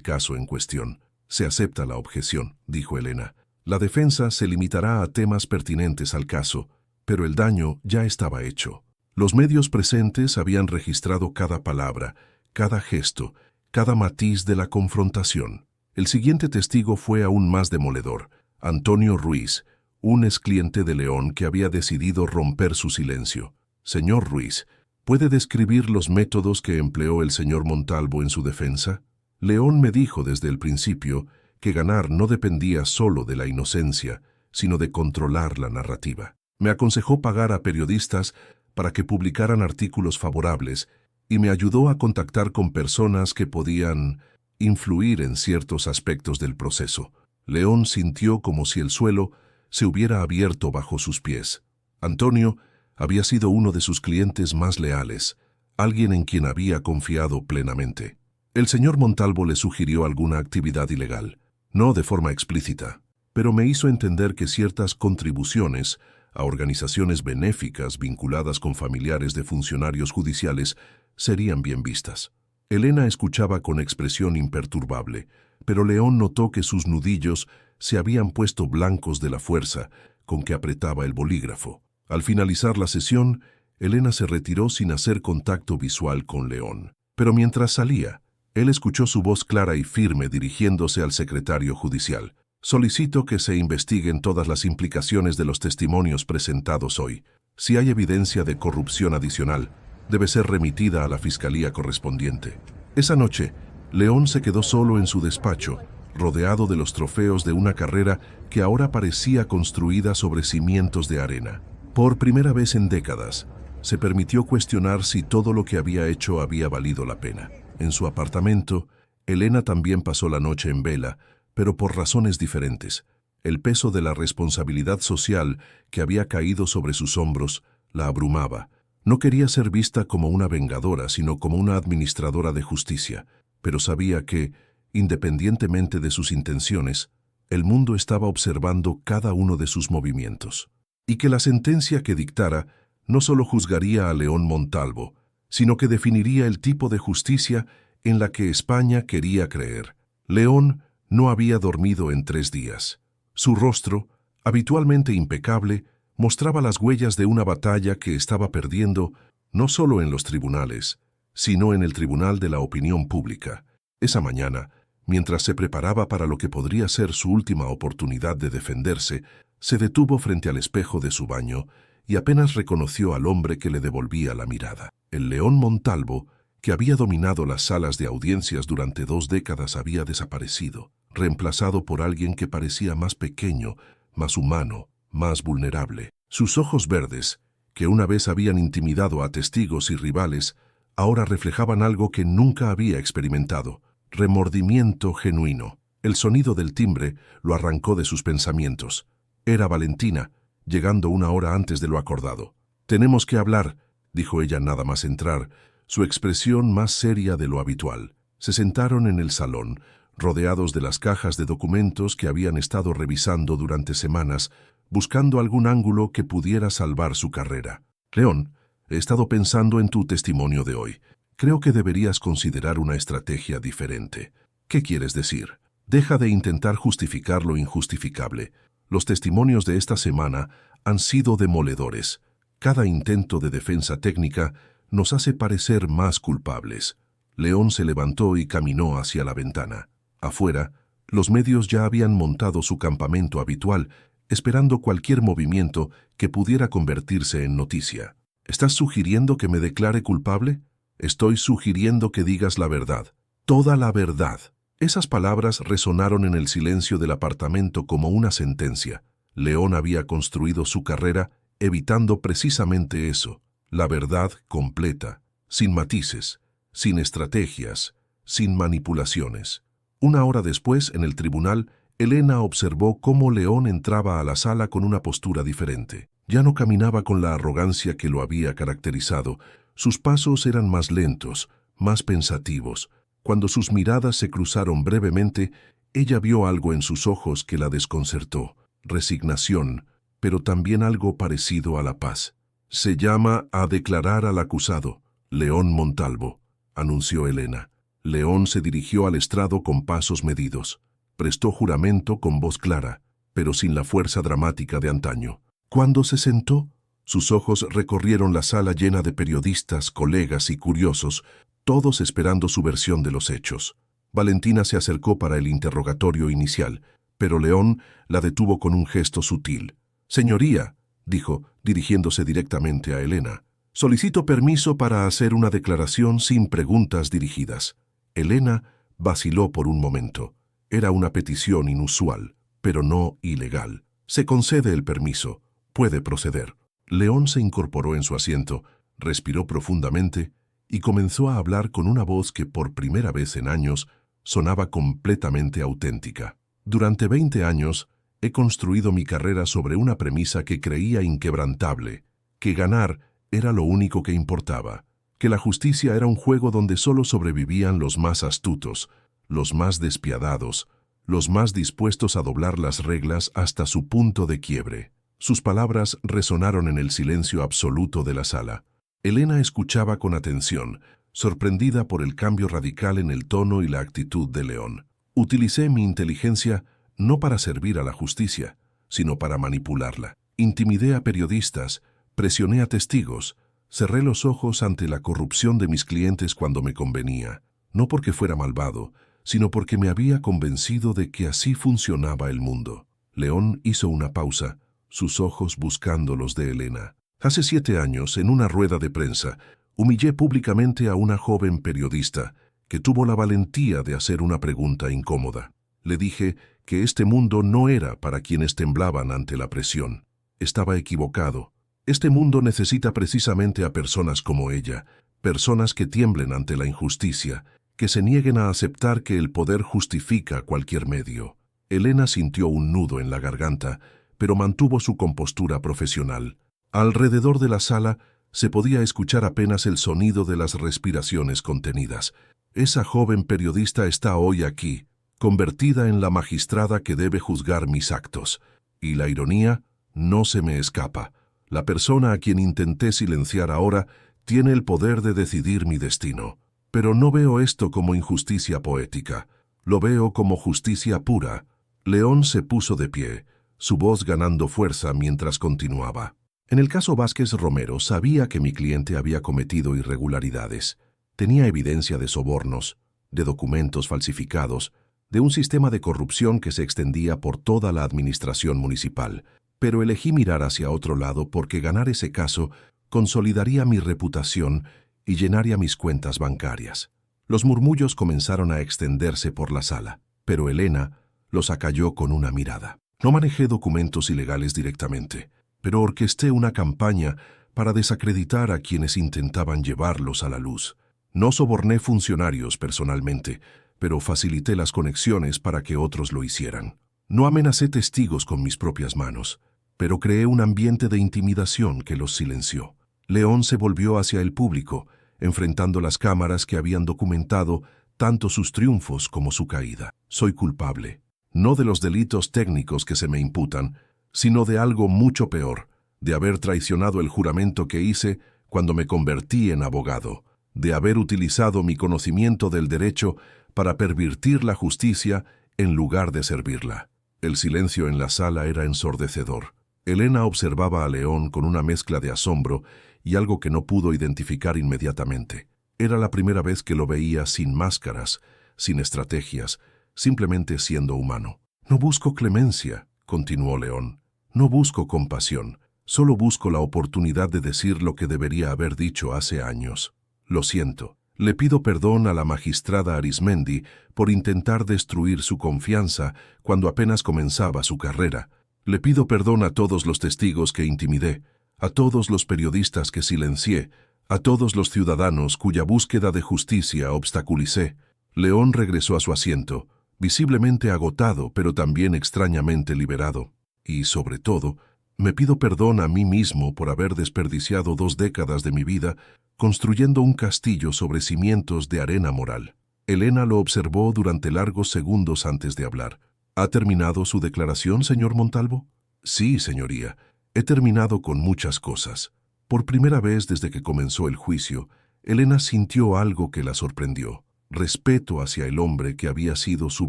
caso en cuestión. Se acepta la objeción, dijo Elena. La defensa se limitará a temas pertinentes al caso, pero el daño ya estaba hecho. Los medios presentes habían registrado cada palabra, cada gesto, cada matiz de la confrontación. El siguiente testigo fue aún más demoledor. Antonio Ruiz, un excliente de León que había decidido romper su silencio. Señor Ruiz, ¿puede describir los métodos que empleó el señor Montalvo en su defensa? León me dijo desde el principio que ganar no dependía solo de la inocencia, sino de controlar la narrativa. Me aconsejó pagar a periodistas para que publicaran artículos favorables y me ayudó a contactar con personas que podían influir en ciertos aspectos del proceso. León sintió como si el suelo se hubiera abierto bajo sus pies. Antonio había sido uno de sus clientes más leales, alguien en quien había confiado plenamente. El señor Montalvo le sugirió alguna actividad ilegal, no de forma explícita, pero me hizo entender que ciertas contribuciones a organizaciones benéficas vinculadas con familiares de funcionarios judiciales serían bien vistas. Elena escuchaba con expresión imperturbable, pero León notó que sus nudillos se habían puesto blancos de la fuerza con que apretaba el bolígrafo. Al finalizar la sesión, Elena se retiró sin hacer contacto visual con León. Pero mientras salía, él escuchó su voz clara y firme dirigiéndose al secretario judicial. Solicito que se investiguen todas las implicaciones de los testimonios presentados hoy. Si hay evidencia de corrupción adicional, debe ser remitida a la fiscalía correspondiente. Esa noche, León se quedó solo en su despacho, rodeado de los trofeos de una carrera que ahora parecía construida sobre cimientos de arena. Por primera vez en décadas, se permitió cuestionar si todo lo que había hecho había valido la pena. En su apartamento, Elena también pasó la noche en vela, pero por razones diferentes. El peso de la responsabilidad social que había caído sobre sus hombros la abrumaba. No quería ser vista como una vengadora, sino como una administradora de justicia, pero sabía que, independientemente de sus intenciones, el mundo estaba observando cada uno de sus movimientos, y que la sentencia que dictara no solo juzgaría a León Montalvo, sino que definiría el tipo de justicia en la que España quería creer. León no había dormido en 3 días. Su rostro, habitualmente impecable, mostraba las huellas de una batalla que estaba perdiendo no solo en los tribunales, sino en el tribunal de la opinión pública. Esa mañana, mientras se preparaba para lo que podría ser su última oportunidad de defenderse, se detuvo frente al espejo de su baño y apenas reconoció al hombre que le devolvía la mirada. El León Montalvo, que había dominado las salas de audiencias durante 2 décadas, había desaparecido, reemplazado por alguien que parecía más pequeño, más humano, más vulnerable. Sus ojos verdes, que una vez habían intimidado a testigos y rivales, ahora reflejaban algo que nunca había experimentado: remordimiento genuino. El sonido del timbre lo arrancó de sus pensamientos. Era Valentina, llegando 1 hora antes de lo acordado. «Tenemos que hablar», dijo ella nada más entrar, su expresión más seria de lo habitual. Se sentaron en el salón, rodeados de las cajas de documentos que habían estado revisando durante semanas, buscando algún ángulo que pudiera salvar su carrera. «León, he estado pensando en tu testimonio de hoy. Creo que deberías considerar una estrategia diferente». «¿Qué quieres decir?» «Deja de intentar justificar lo injustificable. Los testimonios de esta semana han sido demoledores. Cada intento de defensa técnica nos hace parecer más culpables». León se levantó y caminó hacia la ventana. Afuera, los medios ya habían montado su campamento habitual, esperando cualquier movimiento que pudiera convertirse en noticia. «¿Estás sugiriendo que me declare culpable?» «Estoy sugiriendo que digas la verdad, toda la verdad». Esas palabras resonaron en el silencio del apartamento como una sentencia. León había construido su carrera evitando precisamente eso: la verdad completa, sin matices, sin estrategias, sin manipulaciones. 1 hora después, en el tribunal, Elena observó cómo León entraba a la sala con una postura diferente. Ya no caminaba con la arrogancia que lo había caracterizado. Sus pasos eran más lentos, más pensativos. Cuando sus miradas se cruzaron brevemente, ella vio algo en sus ojos que la desconcertó. resignación, pero también algo parecido a la paz. «Se llama a declarar al acusado, León Montalvo», anunció Elena. León se dirigió al estrado con pasos medidos. Prestó juramento con voz clara, pero sin la fuerza dramática de antaño. Cuando se sentó, sus ojos recorrieron la sala llena de periodistas, colegas y curiosos, todos esperando su versión de los hechos. Valentina se acercó para el interrogatorio inicial, pero León la detuvo con un gesto sutil. «Señoría», dijo, dirigiéndose directamente a Elena, «solicito permiso para hacer una declaración sin preguntas dirigidas». Elena vaciló por un momento. Era una petición inusual, pero no ilegal. «Se concede el permiso. Puede proceder». León se incorporó en su asiento, respiró profundamente y comenzó a hablar con una voz que por primera vez en años sonaba completamente auténtica. «Durante 20 años he construido mi carrera sobre una premisa que creía inquebrantable, que ganar era lo único que importaba, que la justicia era un juego donde solo sobrevivían los más astutos, los más despiadados, los más dispuestos a doblar las reglas hasta su punto de quiebre». Sus palabras resonaron en el silencio absoluto de la sala. Elena escuchaba con atención, sorprendida por el cambio radical en el tono y la actitud de León. «Utilicé mi inteligencia no para servir a la justicia, sino para manipularla. Intimidé a periodistas, presioné a testigos, cerré los ojos ante la corrupción de mis clientes cuando me convenía, no porque fuera malvado, sino porque me había convencido de que así funcionaba el mundo». León hizo una pausa, sus ojos buscando los de Elena. «Hace 7 años, en una rueda de prensa, humillé públicamente a una joven periodista que tuvo la valentía de hacer una pregunta incómoda. Le dije que este mundo no era para quienes temblaban ante la presión. Estaba equivocado. Este mundo necesita precisamente a personas como ella, personas que tiemblen ante la injusticia, que se nieguen a aceptar que el poder justifica cualquier medio». Elena sintió un nudo en la garganta, pero mantuvo su compostura profesional. Alrededor de la sala se podía escuchar apenas el sonido de las respiraciones contenidas. «Esa joven periodista está hoy aquí, convertida en la magistrada que debe juzgar mis actos. Y la ironía no se me escapa. La persona a quien intenté silenciar ahora tiene el poder de decidir mi destino. Pero no veo esto como injusticia poética. Lo veo como justicia pura». León se puso de pie, su voz ganando fuerza mientras continuaba. «En el caso Vázquez Romero sabía que mi cliente había cometido irregularidades. Tenía evidencia de sobornos, de documentos falsificados, de un sistema de corrupción que se extendía por toda la administración municipal. Pero elegí mirar hacia otro lado porque ganar ese caso consolidaría mi reputación y llenaría mis cuentas bancarias». Los murmullos comenzaron a extenderse por la sala, pero Elena los acalló con una mirada. «No manejé documentos ilegales directamente, pero orquesté una campaña para desacreditar a quienes intentaban llevarlos a la luz. No soborné funcionarios personalmente, pero facilité las conexiones para que otros lo hicieran. No amenacé testigos con mis propias manos, pero creé un ambiente de intimidación que los silenció». León se volvió hacia el público, enfrentando las cámaras que habían documentado tanto sus triunfos como su caída. «Soy culpable, no de los delitos técnicos que se me imputan, sino de algo mucho peor, de haber traicionado el juramento que hice cuando me convertí en abogado, de haber utilizado mi conocimiento del derecho para pervertir la justicia en lugar de servirla». El silencio en la sala era ensordecedor. Elena observaba a León con una mezcla de asombro y algo que no pudo identificar inmediatamente. Era la primera vez que lo veía sin máscaras, sin estrategias, simplemente siendo humano. «No busco clemencia», continuó León. «No busco compasión. Solo busco la oportunidad de decir lo que debería haber dicho hace años. Lo siento. Le pido perdón a la magistrada Arismendi por intentar destruir su confianza cuando apenas comenzaba su carrera. Le pido perdón a todos los testigos que intimidé, a todos los periodistas que silencié, a todos los ciudadanos cuya búsqueda de justicia obstaculicé». León regresó a su asiento, visiblemente agotado, pero también extrañamente liberado. «Y, sobre todo, me pido perdón a mí mismo por haber desperdiciado 2 décadas de mi vida construyendo un castillo sobre cimientos de arena moral». Elena lo observó durante largos segundos antes de hablar. ¿Ha terminado su declaración, señor Montalvo? Sí, señoría. He terminado con muchas cosas. Por primera vez desde que comenzó el juicio, Elena sintió algo que la sorprendió. Respeto hacia el hombre que había sido su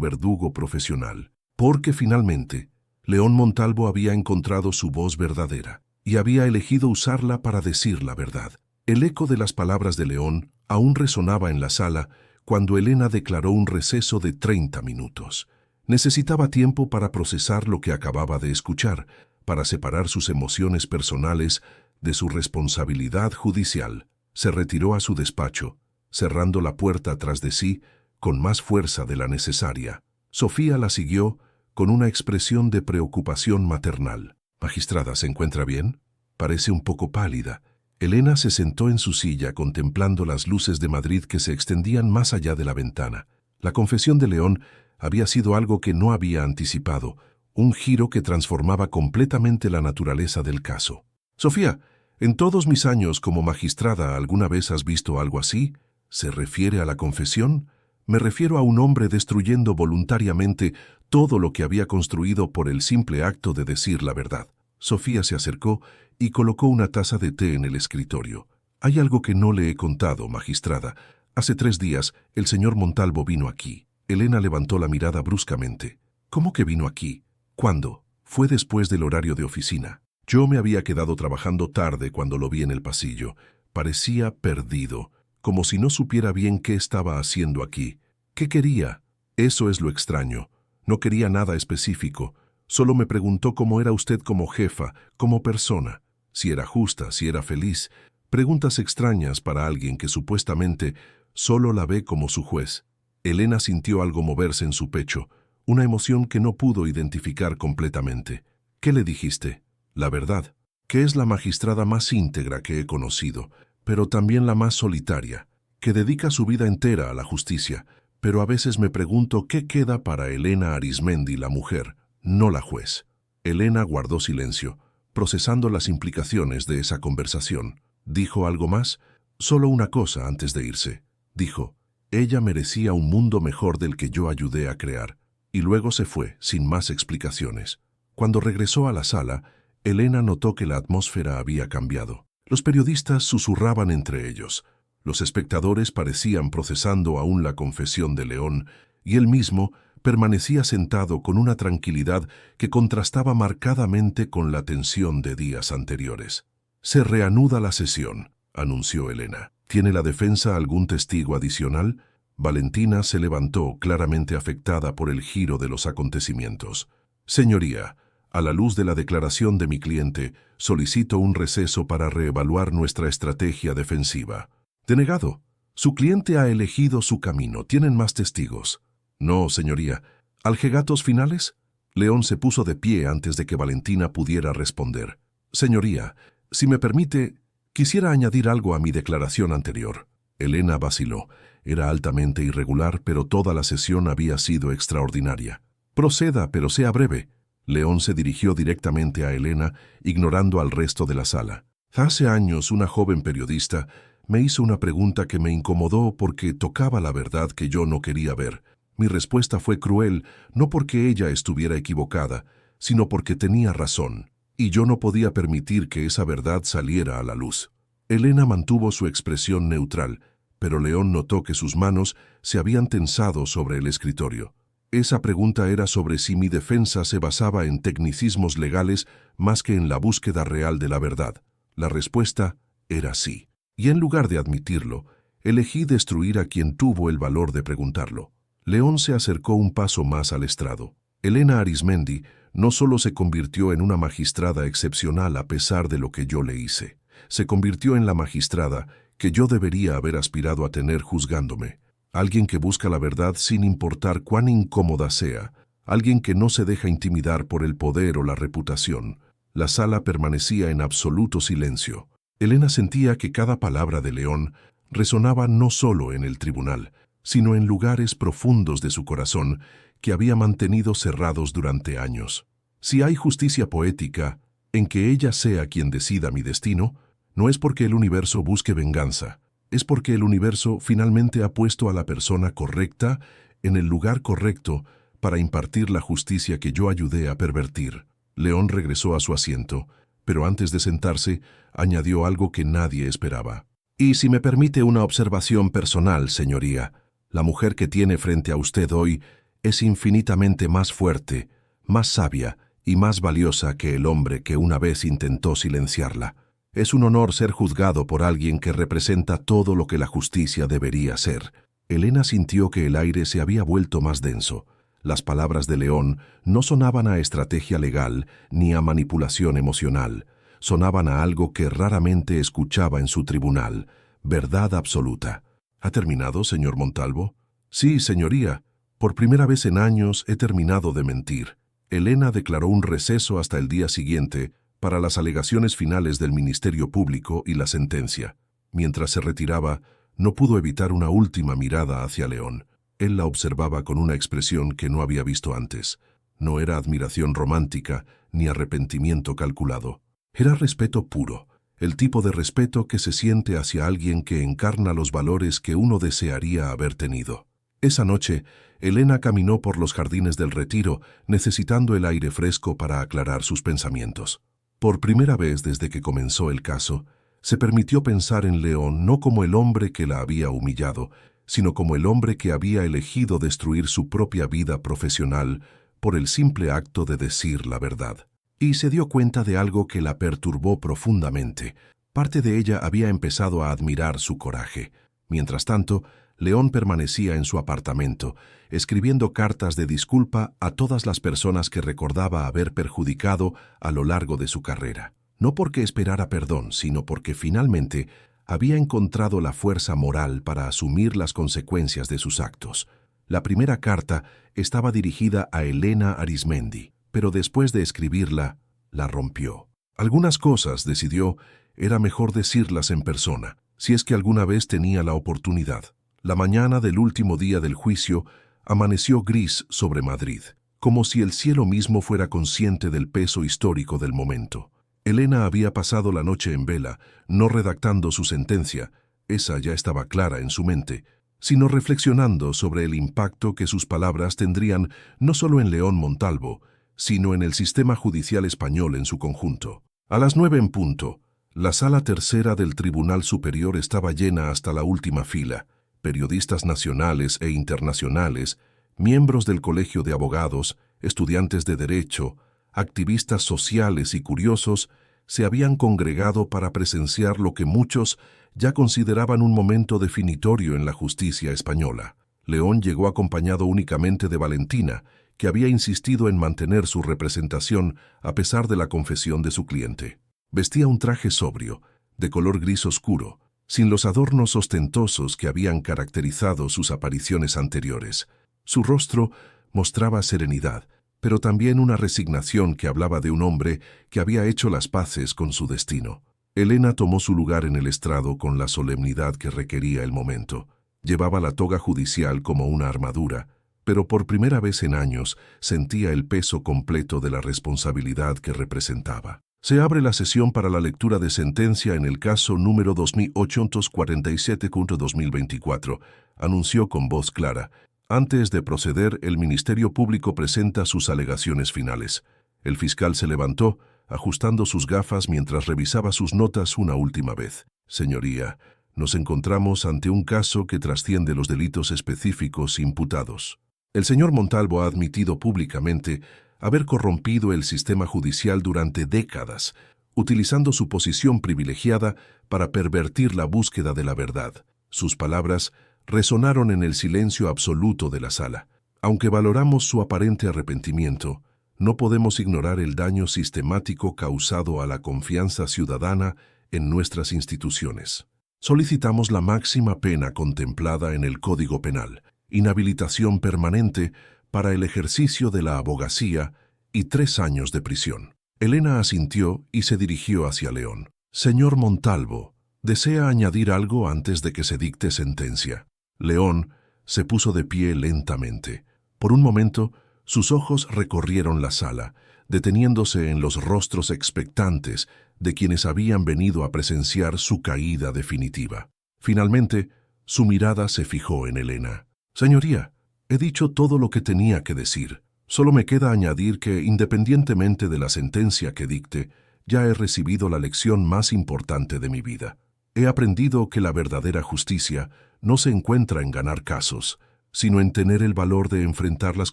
verdugo profesional. Porque finalmente, León Montalvo había encontrado su voz verdadera y había elegido usarla para decir la verdad. El eco de las palabras de León aún resonaba en la sala cuando Elena declaró un receso de 30 minutos. Necesitaba tiempo para procesar lo que acababa de escuchar, para separar sus emociones personales de su responsabilidad judicial. Se retiró a su despacho, cerrando la puerta tras de sí con más fuerza de la necesaria. Sofía la siguió con una expresión de preocupación maternal. «Magistrada, ¿se encuentra bien? Parece un poco pálida». Elena se sentó en su silla contemplando las luces de Madrid que se extendían más allá de la ventana. La confesión de León había sido algo que no había anticipado, un giro que transformaba completamente la naturaleza del caso. «Sofía, ¿en todos mis años como magistrada alguna vez has visto algo así? ¿Se refiere a la confesión? Me refiero a un hombre destruyendo voluntariamente todo lo que había construido por el simple acto de decir la verdad». Sofía se acercó y colocó una taza de té en el escritorio. «Hay algo que no le he contado, magistrada. Hace 3 días el señor Montalvo vino aquí». Elena levantó la mirada bruscamente. «¿Cómo que vino aquí? ¿Cuándo?» «Fue después del horario de oficina. Yo me había quedado trabajando tarde cuando lo vi en el pasillo. Parecía perdido, como si no supiera bien qué estaba haciendo aquí. ¿Qué quería? Eso es lo extraño. No quería nada específico. Solo me preguntó cómo era usted como jefa, como persona, si era justa, si era feliz. Preguntas extrañas para alguien que supuestamente solo la ve como su juez». Elena sintió algo moverse en su pecho, una emoción que no pudo identificar completamente. «¿Qué le dijiste?» «La verdad, que es la magistrada más íntegra que he conocido, pero también la más solitaria, que dedica su vida entera a la justicia. Pero a veces me pregunto qué queda para Elena Arizmendi, la mujer, no la juez». Elena guardó silencio, procesando las implicaciones de esa conversación. ¿Dijo algo más? Solo una cosa antes de irse. Dijo: «Ella merecía un mundo mejor del que yo ayudé a crear». Y luego se fue, sin más explicaciones. Cuando regresó a la sala, Elena notó que la atmósfera había cambiado. Los periodistas susurraban entre ellos. Los espectadores parecían procesando aún la confesión de León, y él mismo permanecía sentado con una tranquilidad que contrastaba marcadamente con la tensión de días anteriores. «Se reanuda la sesión», anunció Elena. «¿Tiene la defensa algún testigo adicional?» Valentina se levantó, claramente afectada por el giro de los acontecimientos. «Señoría, a la luz de la declaración de mi cliente, solicito un receso para reevaluar nuestra estrategia defensiva». «Denegado. Su cliente ha elegido su camino. ¿Tienen más testigos?» «No, señoría. ¿Alegatos finales?» León se puso de pie antes de que Valentina pudiera responder. «Señoría, si me permite, quisiera añadir algo a mi declaración anterior». Elena vaciló. Era altamente irregular, pero toda la sesión había sido extraordinaria. «Proceda, pero sea breve». León se dirigió directamente a Elena, ignorando al resto de la sala. «Hace años, una joven periodista me hizo una pregunta que me incomodó porque tocaba la verdad que yo no quería ver. Mi respuesta fue cruel, no porque ella estuviera equivocada, sino porque tenía razón, y yo no podía permitir que esa verdad saliera a la luz». Elena mantuvo su expresión neutral, pero León notó que sus manos se habían tensado sobre el escritorio. Esa pregunta era sobre si mi defensa se basaba en tecnicismos legales más que en la búsqueda real de la verdad. La respuesta era sí. Y en lugar de admitirlo, elegí destruir a quien tuvo el valor de preguntarlo. León se acercó un paso más al estrado. Elena Arizmendi no solo se convirtió en una magistrada excepcional a pesar de lo que yo le hice, se convirtió en la magistrada que yo debería haber aspirado a tener juzgándome. Alguien que busca la verdad sin importar cuán incómoda sea, alguien que no se deja intimidar por el poder o la reputación. La sala permanecía en absoluto silencio. Elena sentía que cada palabra de León resonaba no solo en el tribunal, sino en lugares profundos de su corazón que había mantenido cerrados durante años. Si hay justicia poética en que ella sea quien decida mi destino, no es porque el universo busque venganza, es porque el universo finalmente ha puesto a la persona correcta en el lugar correcto para impartir la justicia que yo ayudé a pervertir. León regresó a su asiento, pero antes de sentarse, añadió algo que nadie esperaba. Y si me permite una observación personal, señoría, la mujer que tiene frente a usted hoy es infinitamente más fuerte, más sabia y más valiosa que el hombre que una vez intentó silenciarla. Es un honor ser juzgado por alguien que representa todo lo que la justicia debería ser. Elena sintió que el aire se había vuelto más denso. Las palabras de León no sonaban a estrategia legal ni a manipulación emocional. Sonaban a algo que raramente escuchaba en su tribunal: verdad absoluta. ¿Ha terminado, señor Montalvo? Sí, señoría. Por primera vez en años he terminado de mentir. Elena declaró un receso hasta el día siguiente para las alegaciones finales del Ministerio Público y la sentencia. Mientras se retiraba, no pudo evitar una última mirada hacia León. Él la observaba con una expresión que no había visto antes. No era admiración romántica ni arrepentimiento calculado. Era respeto puro, el tipo de respeto que se siente hacia alguien que encarna los valores que uno desearía haber tenido. Esa noche, Elena caminó por los jardines del Retiro, necesitando el aire fresco para aclarar sus pensamientos. Por primera vez desde que comenzó el caso, se permitió pensar en León no como el hombre que la había humillado, sino como el hombre que había elegido destruir su propia vida profesional por el simple acto de decir la verdad. Y se dio cuenta de algo que la perturbó profundamente. Parte de ella había empezado a admirar su coraje. Mientras tanto, León permanecía en su apartamento, escribiendo cartas de disculpa a todas las personas que recordaba haber perjudicado a lo largo de su carrera. No porque esperara perdón, sino porque finalmente había encontrado la fuerza moral para asumir las consecuencias de sus actos. La primera carta estaba dirigida a Elena Arizmendi, pero después de escribirla, la rompió. Algunas cosas, decidió, era mejor decirlas en persona, si es que alguna vez tenía la oportunidad. La mañana del último día del juicio amaneció gris sobre Madrid, como si el cielo mismo fuera consciente del peso histórico del momento. Elena había pasado la noche en vela, no redactando su sentencia, esa ya estaba clara en su mente, sino reflexionando sobre el impacto que sus palabras tendrían no solo en León Montalvo, sino en el sistema judicial español en su conjunto. A las 9 en punto, la sala tercera del Tribunal Superior estaba llena hasta la última fila. Periodistas nacionales e internacionales, miembros del Colegio de Abogados, estudiantes de Derecho, activistas sociales y curiosos se habían congregado para presenciar lo que muchos ya consideraban un momento definitorio en la justicia española. León llegó acompañado únicamente de Valentina, que había insistido en mantener su representación a pesar de la confesión de su cliente. Vestía un traje sobrio, de color gris oscuro, sin los adornos ostentosos que habían caracterizado sus apariciones anteriores. Su rostro mostraba serenidad, pero también una resignación que hablaba de un hombre que había hecho las paces con su destino. Elena tomó su lugar en el estrado con la solemnidad que requería el momento. Llevaba la toga judicial como una armadura, pero por primera vez en años sentía el peso completo de la responsabilidad que representaba. Se abre la sesión para la lectura de sentencia en el caso número 2847-2024, anunció con voz clara. Antes de proceder, el Ministerio Público presenta sus alegaciones finales. El fiscal se levantó, ajustando sus gafas mientras revisaba sus notas una última vez. Señoría, nos encontramos ante un caso que trasciende los delitos específicos imputados. El señor Montalvo ha admitido públicamente haber corrompido el sistema judicial durante décadas, utilizando su posición privilegiada para pervertir la búsqueda de la verdad. Sus palabras resonaron en el silencio absoluto de la sala. Aunque valoramos su aparente arrepentimiento, no podemos ignorar el daño sistemático causado a la confianza ciudadana en nuestras instituciones. Solicitamos la máxima pena contemplada en el Código Penal, inhabilitación permanente para el ejercicio de la abogacía y 3 años de prisión. Elena asintió y se dirigió hacia León. Señor Montalvo, ¿desea añadir algo antes de que se dicte sentencia? León se puso de pie lentamente. Por un momento, sus ojos recorrieron la sala, deteniéndose en los rostros expectantes de quienes habían venido a presenciar su caída definitiva. Finalmente, su mirada se fijó en Elena. Señoría, He dicho todo lo que tenía que decir. Solo me queda añadir que, independientemente de la sentencia que dicte, ya he recibido la lección más importante de mi vida. He aprendido que la verdadera justicia no se encuentra en ganar casos, sino en tener el valor de enfrentar las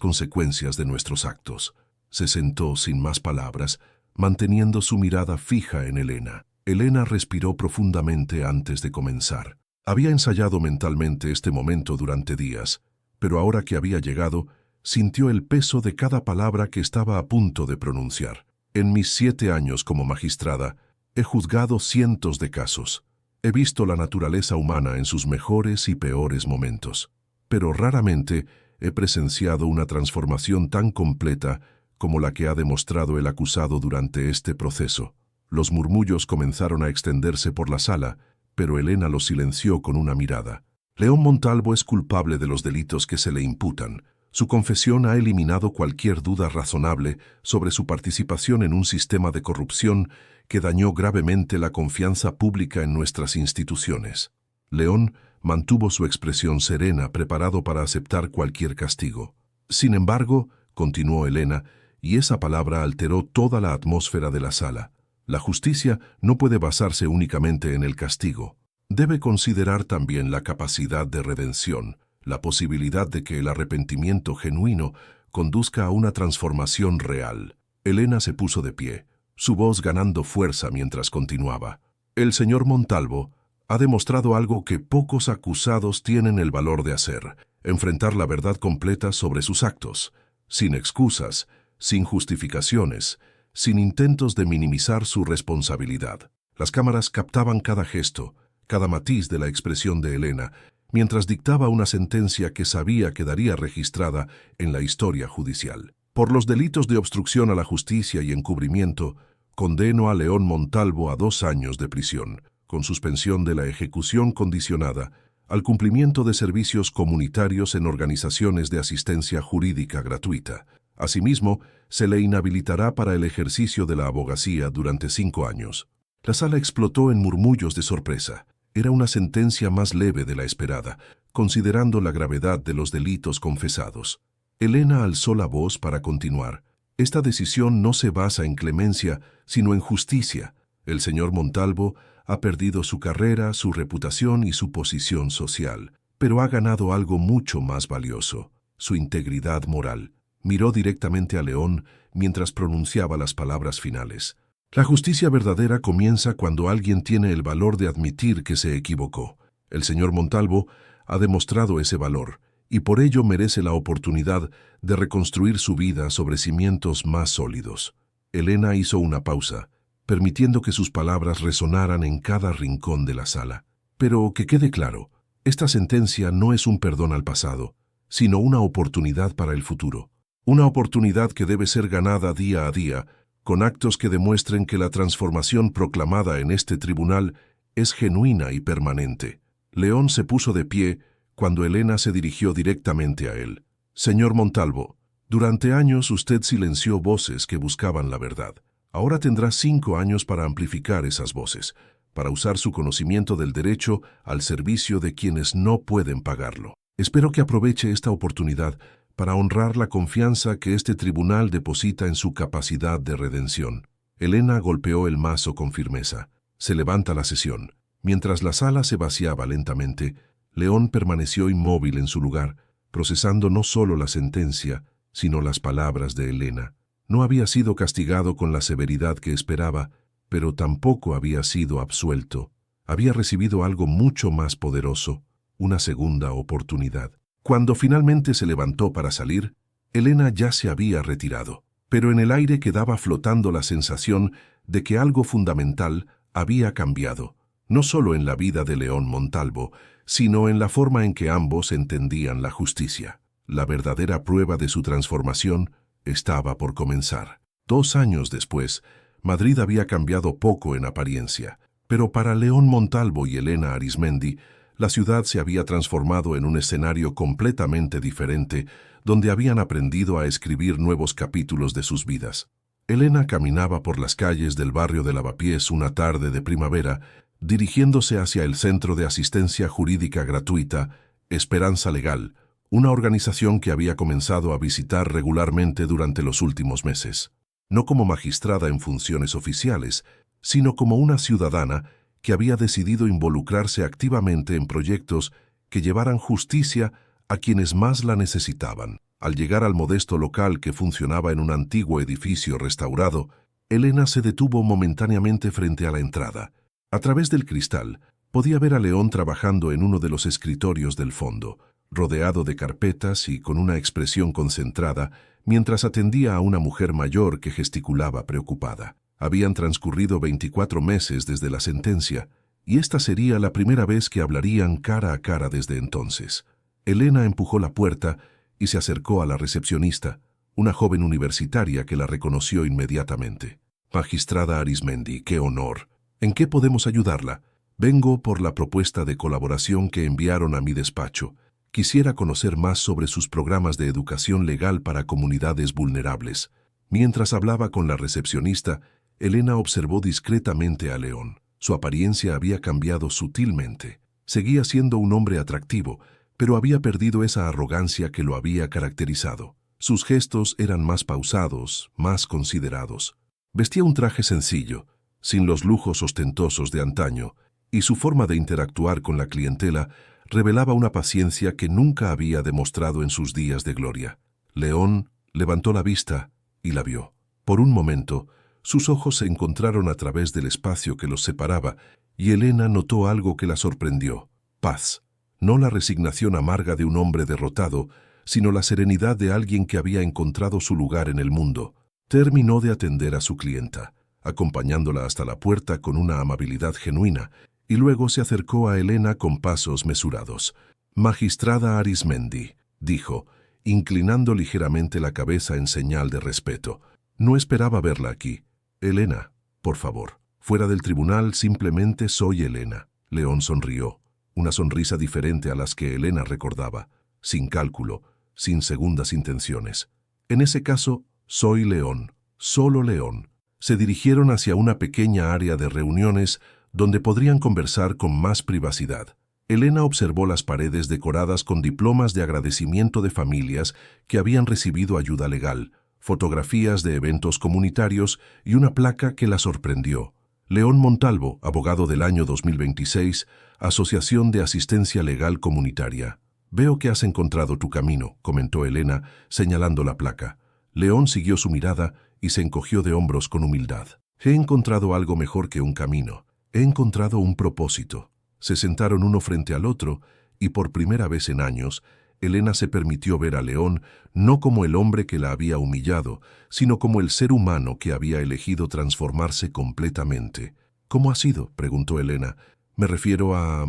consecuencias de nuestros actos. Se sentó sin más palabras, manteniendo su mirada fija en Elena. Elena respiró profundamente antes de comenzar. Había ensayado mentalmente este momento durante días, pero ahora que había llegado, sintió el peso de cada palabra que estaba a punto de pronunciar. En mis 7 años como magistrada, he juzgado cientos de casos. He visto la naturaleza humana en sus mejores y peores momentos, pero raramente he presenciado una transformación tan completa como la que ha demostrado el acusado durante este proceso. Los murmullos comenzaron a extenderse por la sala, pero Elena los silenció con una mirada. León Montalvo es culpable de los delitos que se le imputan. Su confesión ha eliminado cualquier duda razonable sobre su participación en un sistema de corrupción que dañó gravemente la confianza pública en nuestras instituciones. León mantuvo su expresión serena, preparado para aceptar cualquier castigo. Sin embargo, continuó Elena, y esa palabra alteró toda la atmósfera de la sala. La justicia no puede basarse únicamente en el castigo. Debe considerar también la capacidad de redención, la posibilidad de que el arrepentimiento genuino conduzca a una transformación real. Elena se puso de pie, su voz ganando fuerza mientras continuaba. El señor Montalvo ha demostrado algo que pocos acusados tienen el valor de hacer: enfrentar la verdad completa sobre sus actos, sin excusas, sin justificaciones, sin intentos de minimizar su responsabilidad. Las cámaras captaban cada gesto, cada matiz de la expresión de Elena, mientras dictaba una sentencia que sabía quedaría registrada en la historia judicial. Por los delitos de obstrucción a la justicia y encubrimiento, condeno a León Montalvo a 2 años de prisión, con suspensión de la ejecución condicionada, al cumplimiento de servicios comunitarios en organizaciones de asistencia jurídica gratuita. Asimismo, se le inhabilitará para el ejercicio de la abogacía durante 5 años. La sala explotó en murmullos de sorpresa. Era una sentencia más leve de la esperada, considerando la gravedad de los delitos confesados. Elena alzó la voz para continuar. Esta decisión no se basa en clemencia, sino en justicia. El señor Montalvo ha perdido su carrera, su reputación y su posición social, pero ha ganado algo mucho más valioso: su integridad moral. Miró directamente a León mientras pronunciaba las palabras finales. La justicia verdadera comienza cuando alguien tiene el valor de admitir que se equivocó. El señor Montalvo ha demostrado ese valor, y por ello merece la oportunidad de reconstruir su vida sobre cimientos más sólidos. Elena hizo una pausa, permitiendo que sus palabras resonaran en cada rincón de la sala. Pero que quede claro, esta sentencia no es un perdón al pasado, sino una oportunidad para el futuro. Una oportunidad que debe ser ganada día a día, con actos que demuestren que la transformación proclamada en este tribunal es genuina y permanente. León se puso de pie cuando Elena se dirigió directamente a él. Señor Montalvo, durante años usted silenció voces que buscaban la verdad. Ahora tendrá 5 años para amplificar esas voces, para usar su conocimiento del derecho al servicio de quienes no pueden pagarlo. Espero que aproveche esta oportunidad para honrar la confianza que este tribunal deposita en su capacidad de redención. Elena golpeó el mazo con firmeza. Se levanta la sesión. Mientras la sala se vaciaba lentamente, León permaneció inmóvil en su lugar, procesando no solo la sentencia, sino las palabras de Elena. No había sido castigado con la severidad que esperaba, pero tampoco había sido absuelto. Había recibido algo mucho más poderoso: una segunda oportunidad. Cuando finalmente se levantó para salir, Elena ya se había retirado, pero en el aire quedaba flotando la sensación de que algo fundamental había cambiado, no solo en la vida de León Montalvo, sino en la forma en que ambos entendían la justicia. La verdadera prueba de su transformación estaba por comenzar. 2 años después, Madrid había cambiado poco en apariencia, pero para León Montalvo y Elena Arizmendi, la ciudad se había transformado en un escenario completamente diferente, donde habían aprendido a escribir nuevos capítulos de sus vidas. Elena caminaba por las calles del barrio de Lavapiés una tarde de primavera, dirigiéndose hacia el Centro de Asistencia Jurídica Gratuita, Esperanza Legal, una organización que había comenzado a visitar regularmente durante los últimos meses, no como magistrada en funciones oficiales, sino como una ciudadana que había decidido involucrarse activamente en proyectos que llevaran justicia a quienes más la necesitaban. Al llegar al modesto local que funcionaba en un antiguo edificio restaurado, Elena se detuvo momentáneamente frente a la entrada. A través del cristal, podía ver a León trabajando en uno de los escritorios del fondo, rodeado de carpetas y con una expresión concentrada, mientras atendía a una mujer mayor que gesticulaba preocupada. Habían transcurrido 24 meses desde la sentencia, y esta sería la primera vez que hablarían cara a cara desde entonces. Elena empujó la puerta y se acercó a la recepcionista, una joven universitaria que la reconoció inmediatamente. Magistrada Arizmendi, qué honor. ¿En qué podemos ayudarla? Vengo por la propuesta de colaboración que enviaron a mi despacho. Quisiera conocer más sobre sus programas de educación legal para comunidades vulnerables. Mientras hablaba con la recepcionista, Elena observó discretamente a León. Su apariencia había cambiado sutilmente. Seguía siendo un hombre atractivo, pero había perdido esa arrogancia que lo había caracterizado. Sus gestos eran más pausados, más considerados. Vestía un traje sencillo, sin los lujos ostentosos de antaño, y su forma de interactuar con la clientela revelaba una paciencia que nunca había demostrado en sus días de gloria. León levantó la vista y la vio. Por un momento, sus ojos se encontraron a través del espacio que los separaba, y Elena notó algo que la sorprendió: paz. No la resignación amarga de un hombre derrotado, sino la serenidad de alguien que había encontrado su lugar en el mundo. Terminó de atender a su clienta, acompañándola hasta la puerta con una amabilidad genuina, y luego se acercó a Elena con pasos mesurados. «Magistrada Arizmendi», dijo, inclinando ligeramente la cabeza en señal de respeto. «No esperaba verla aquí. Elena, por favor. Fuera del tribunal simplemente soy Elena». León sonrió, una sonrisa diferente a las que Elena recordaba, sin cálculo, sin segundas intenciones. «En ese caso, soy León, solo León». Se dirigieron hacia una pequeña área de reuniones donde podrían conversar con más privacidad. Elena observó las paredes decoradas con diplomas de agradecimiento de familias que habían recibido ayuda legal, fotografías de eventos comunitarios y una placa que la sorprendió. León Montalvo, abogado del año 2026, Asociación de Asistencia Legal Comunitaria. «Veo que has encontrado tu camino», comentó Elena, señalando la placa. León siguió su mirada y se encogió de hombros con humildad. «He encontrado algo mejor que un camino. He encontrado un propósito». Se sentaron uno frente al otro y por primera vez en años, Elena se permitió ver a León no como el hombre que la había humillado, sino como el ser humano que había elegido transformarse completamente. «¿Cómo ha sido?», preguntó Elena. «Me refiero a...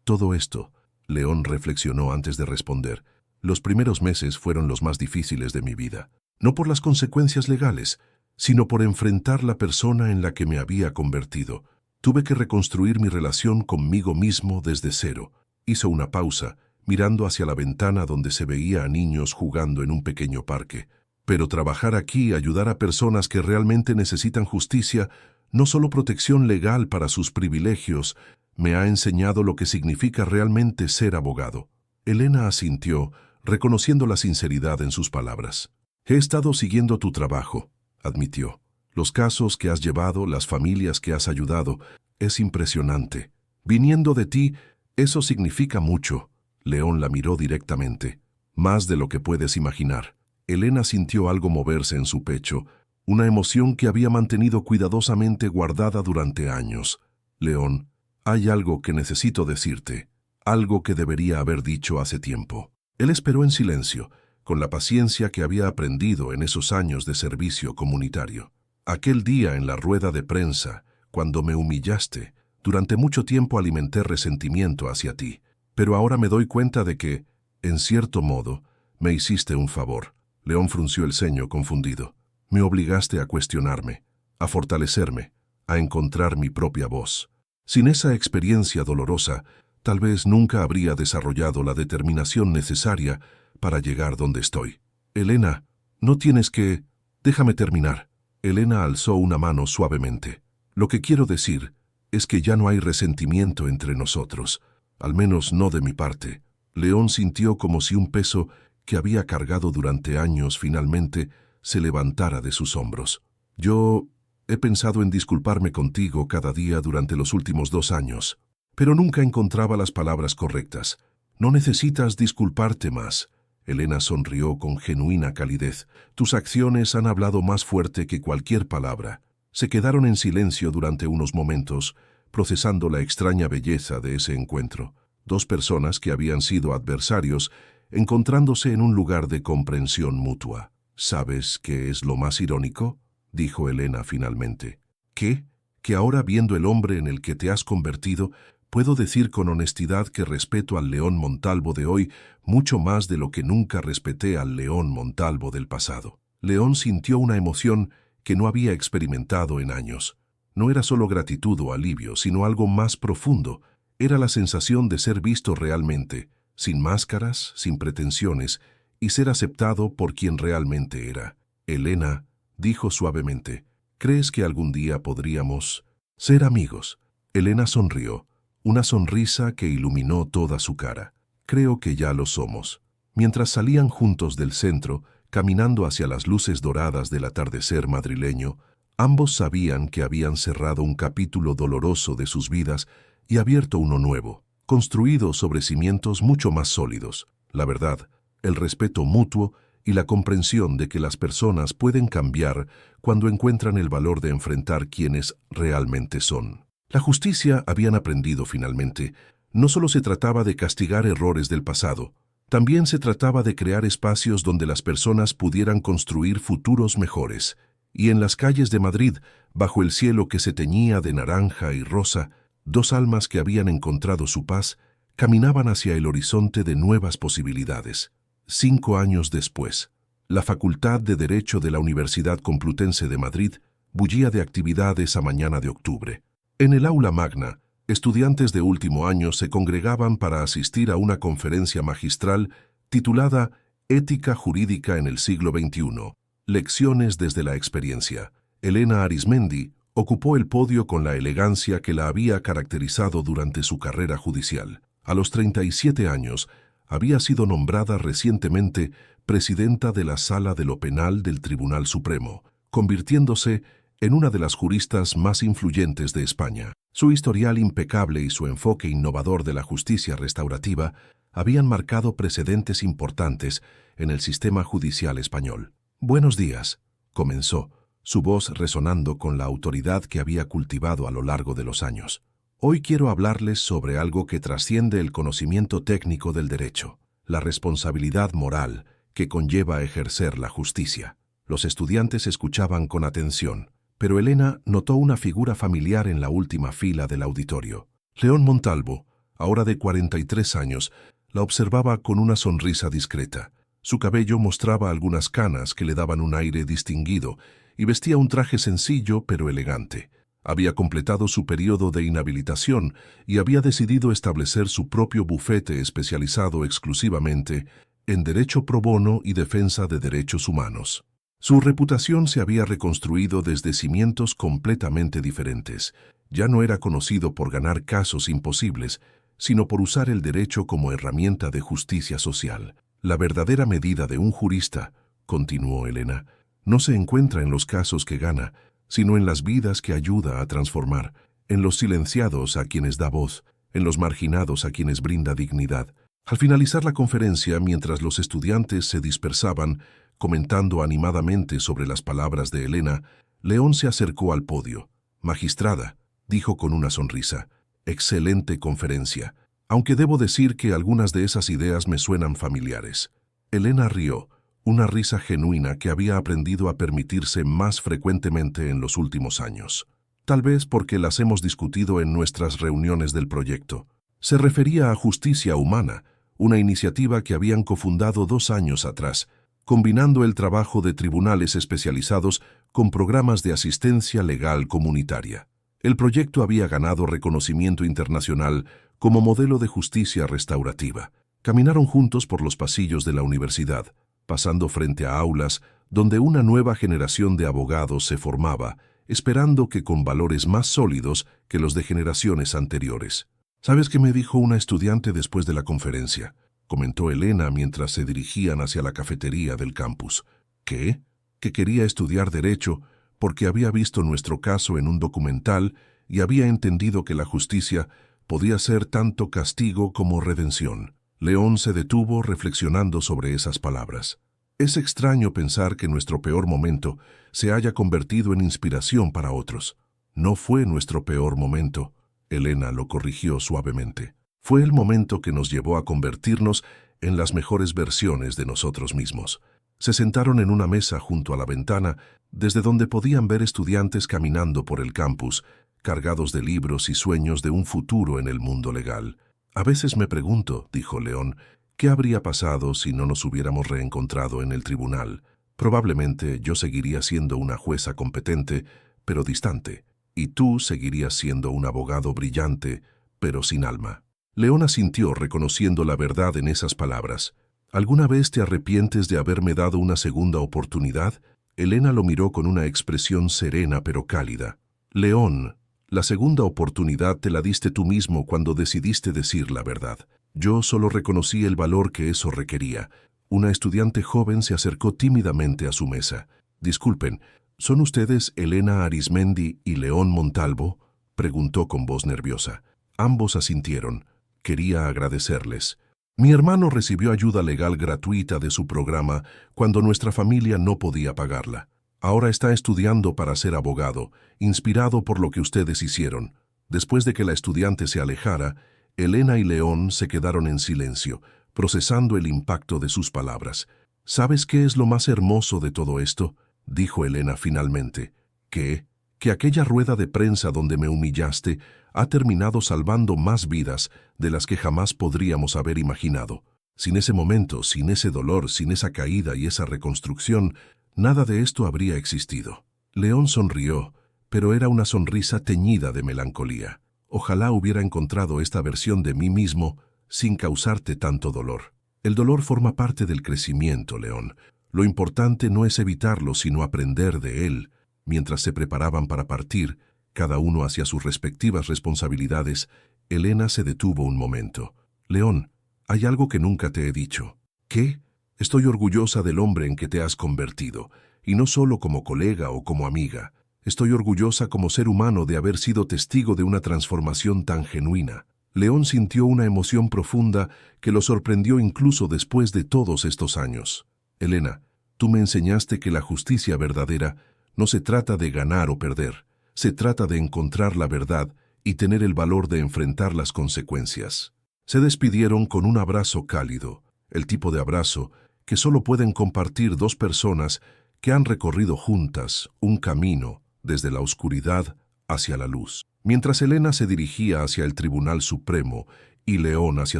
todo esto». León reflexionó antes de responder. «Los primeros meses fueron los más difíciles de mi vida. No por las consecuencias legales, sino por enfrentar la persona en la que me había convertido. Tuve que reconstruir mi relación conmigo mismo desde cero». Hizo una pausa, mirando hacia la ventana donde se veía a niños jugando en un pequeño parque. «Pero trabajar aquí y ayudar a personas que realmente necesitan justicia, no solo protección legal para sus privilegios, me ha enseñado lo que significa realmente ser abogado». Elena asintió, reconociendo la sinceridad en sus palabras. «He estado siguiendo tu trabajo», admitió. «Los casos que has llevado, las familias que has ayudado, es impresionante. Viniendo de ti, eso significa mucho». León la miró directamente. «Más de lo que puedes imaginar». Elena sintió algo moverse en su pecho, una emoción que había mantenido cuidadosamente guardada durante años. «León, hay algo que necesito decirte, algo que debería haber dicho hace tiempo». Él esperó en silencio, con la paciencia que había aprendido en esos años de servicio comunitario. «Aquel día en la rueda de prensa, cuando me humillaste, durante mucho tiempo alimenté resentimiento hacia ti, pero ahora me doy cuenta de que, en cierto modo, me hiciste un favor». León frunció el ceño, confundido. «Me obligaste a cuestionarme, a fortalecerme, a encontrar mi propia voz. Sin esa experiencia dolorosa, tal vez nunca habría desarrollado la determinación necesaria para llegar donde estoy». «Elena, no tienes que... déjame terminar». Elena alzó una mano suavemente. «Lo que quiero decir es que ya no hay resentimiento entre nosotros, al menos no de mi parte. León sintió como si un peso que había cargado durante años finalmente se levantara de sus hombros. Yo he pensado en disculparme contigo cada día durante los últimos 2 años, pero nunca encontraba las palabras correctas. No necesitas disculparte más. Elena sonrió con genuina calidez. Tus acciones han hablado más fuerte que cualquier palabra. Se quedaron en silencio durante unos momentos, procesando la extraña belleza de ese encuentro. Dos personas que habían sido adversarios, encontrándose en un lugar de comprensión mutua. ¿Sabes qué es lo más irónico?, dijo Elena finalmente. ¿Qué? Que ahora, viendo el hombre en el que te has convertido, puedo decir con honestidad que respeto al León Montalvo de hoy mucho más de lo que nunca respeté al León Montalvo del pasado. León sintió una emoción que no había experimentado en años. No era solo gratitud o alivio, sino algo más profundo. Era la sensación de ser visto realmente, sin máscaras, sin pretensiones, y ser aceptado por quien realmente era. Elena, dijo suavemente, ¿crees que algún día podríamos ser amigos? Elena sonrió, una sonrisa que iluminó toda su cara. Creo que ya lo somos. Mientras salían juntos del centro, caminando hacia las luces doradas del atardecer madrileño, ambos sabían que habían cerrado un capítulo doloroso de sus vidas y abierto uno nuevo, construido sobre cimientos mucho más sólidos. La verdad, el respeto mutuo y la comprensión de que las personas pueden cambiar cuando encuentran el valor de enfrentar quienes realmente son. La justicia, habían aprendido finalmente, no solo se trataba de castigar errores del pasado, también se trataba de crear espacios donde las personas pudieran construir futuros mejores. Y en las calles de Madrid, bajo el cielo que se teñía de naranja y rosa, dos almas que habían encontrado su paz caminaban hacia el horizonte de nuevas posibilidades. 5 años después, la Facultad de Derecho de la Universidad Complutense de Madrid bullía de actividad esa mañana de octubre. En el aula magna, estudiantes de último año se congregaban para asistir a una conferencia magistral titulada Ética Jurídica en el siglo XXI. Lecciones desde la experiencia. Elena Arismendi ocupó el podio con la elegancia que la había caracterizado durante su carrera judicial. A los 37 años, había sido nombrada recientemente presidenta de la Sala de lo Penal del Tribunal Supremo, convirtiéndose en una de las juristas más influyentes de España. Su historial impecable y su enfoque innovador de la justicia restaurativa habían marcado precedentes importantes en el sistema judicial español. «Buenos días», comenzó, su voz resonando con la autoridad que había cultivado a lo largo de los años. «Hoy quiero hablarles sobre algo que trasciende el conocimiento técnico del derecho, la responsabilidad moral que conlleva ejercer la justicia». Los estudiantes escuchaban con atención, pero Elena notó una figura familiar en la última fila del auditorio. León Montalvo, ahora de 43 años, la observaba con una sonrisa discreta. Su cabello mostraba algunas canas que le daban un aire distinguido y vestía un traje sencillo pero elegante. Había completado su periodo de inhabilitación y había decidido establecer su propio bufete especializado exclusivamente en derecho pro bono y defensa de derechos humanos. Su reputación se había reconstruido desde cimientos completamente diferentes. Ya no era conocido por ganar casos imposibles, sino por usar el derecho como herramienta de justicia social. La verdadera medida de un jurista, continuó Elena, no se encuentra en los casos que gana, sino en las vidas que ayuda a transformar, en los silenciados a quienes da voz, en los marginados a quienes brinda dignidad. Al finalizar la conferencia, mientras los estudiantes se dispersaban, comentando animadamente sobre las palabras de Elena, León se acercó al podio. «Magistrada», dijo con una sonrisa, «excelente conferencia, aunque debo decir que algunas de esas ideas me suenan familiares». Elena rió, una risa genuina que había aprendido a permitirse más frecuentemente en los últimos años. Tal vez porque las hemos discutido en nuestras reuniones del proyecto. Se refería a Justicia Humana, una iniciativa que habían cofundado 2 años atrás, combinando el trabajo de tribunales especializados con programas de asistencia legal comunitaria. El proyecto había ganado reconocimiento internacional como modelo de justicia restaurativa. Caminaron juntos por los pasillos de la universidad, pasando frente a aulas donde una nueva generación de abogados se formaba, esperando que con valores más sólidos que los de generaciones anteriores. «¿Sabes qué me dijo una estudiante después de la conferencia?», comentó Elena mientras se dirigían hacia la cafetería del campus. ¿Qué? Que quería estudiar Derecho porque había visto nuestro caso en un documental y había entendido que la justicia podía ser tanto castigo como redención. León se detuvo reflexionando sobre esas palabras. Es extraño pensar que nuestro peor momento se haya convertido en inspiración para otros. No fue nuestro peor momento, Elena lo corrigió suavemente. Fue el momento que nos llevó a convertirnos en las mejores versiones de nosotros mismos. Se sentaron en una mesa junto a la ventana, desde donde podían ver estudiantes caminando por el campus, cargados de libros y sueños de un futuro en el mundo legal. A veces me pregunto, dijo León, ¿qué habría pasado si no nos hubiéramos reencontrado en el tribunal? Probablemente yo seguiría siendo una jueza competente, pero distante, y tú seguirías siendo un abogado brillante, pero sin alma. León asintió reconociendo la verdad en esas palabras. ¿Alguna vez te arrepientes de haberme dado una segunda oportunidad? Elena lo miró con una expresión serena pero cálida. León, la segunda oportunidad te la diste tú mismo cuando decidiste decir la verdad. Yo solo reconocí el valor que eso requería. Una estudiante joven se acercó tímidamente a su mesa. Disculpen, ¿son ustedes Elena Arizmendi y León Montalvo? Preguntó con voz nerviosa. Ambos asintieron. Quería agradecerles. Mi hermano recibió ayuda legal gratuita de su programa cuando nuestra familia no podía pagarla. Ahora está estudiando para ser abogado, inspirado por lo que ustedes hicieron. Después de que la estudiante se alejara, Elena y León se quedaron en silencio, procesando el impacto de sus palabras. ¿Sabes qué es lo más hermoso de todo esto?, dijo Elena finalmente. ¿Qué? Que aquella rueda de prensa donde me humillaste ha terminado salvando más vidas de las que jamás podríamos haber imaginado. Sin ese momento, sin ese dolor, sin esa caída y esa reconstrucción, nada de esto habría existido. León sonrió, pero era una sonrisa teñida de melancolía. Ojalá hubiera encontrado esta versión de mí mismo sin causarte tanto dolor. El dolor forma parte del crecimiento, León. Lo importante no es evitarlo, sino aprender de él. Mientras se preparaban para partir, cada uno hacia sus respectivas responsabilidades, Elena se detuvo un momento. León, hay algo que nunca te he dicho. ¿Qué? Estoy orgullosa del hombre en que te has convertido, y no solo como colega o como amiga. Estoy orgullosa como ser humano de haber sido testigo de una transformación tan genuina. León sintió una emoción profunda que lo sorprendió incluso después de todos estos años. Elena, tú me enseñaste que la justicia verdadera no se trata de ganar o perder. Se trata de encontrar la verdad y tener el valor de enfrentar las consecuencias. Se despidieron con un abrazo cálido, el tipo de abrazo que solo pueden compartir dos personas que han recorrido juntas un camino desde la oscuridad hacia la luz. Mientras Elena se dirigía hacia el Tribunal Supremo y León hacia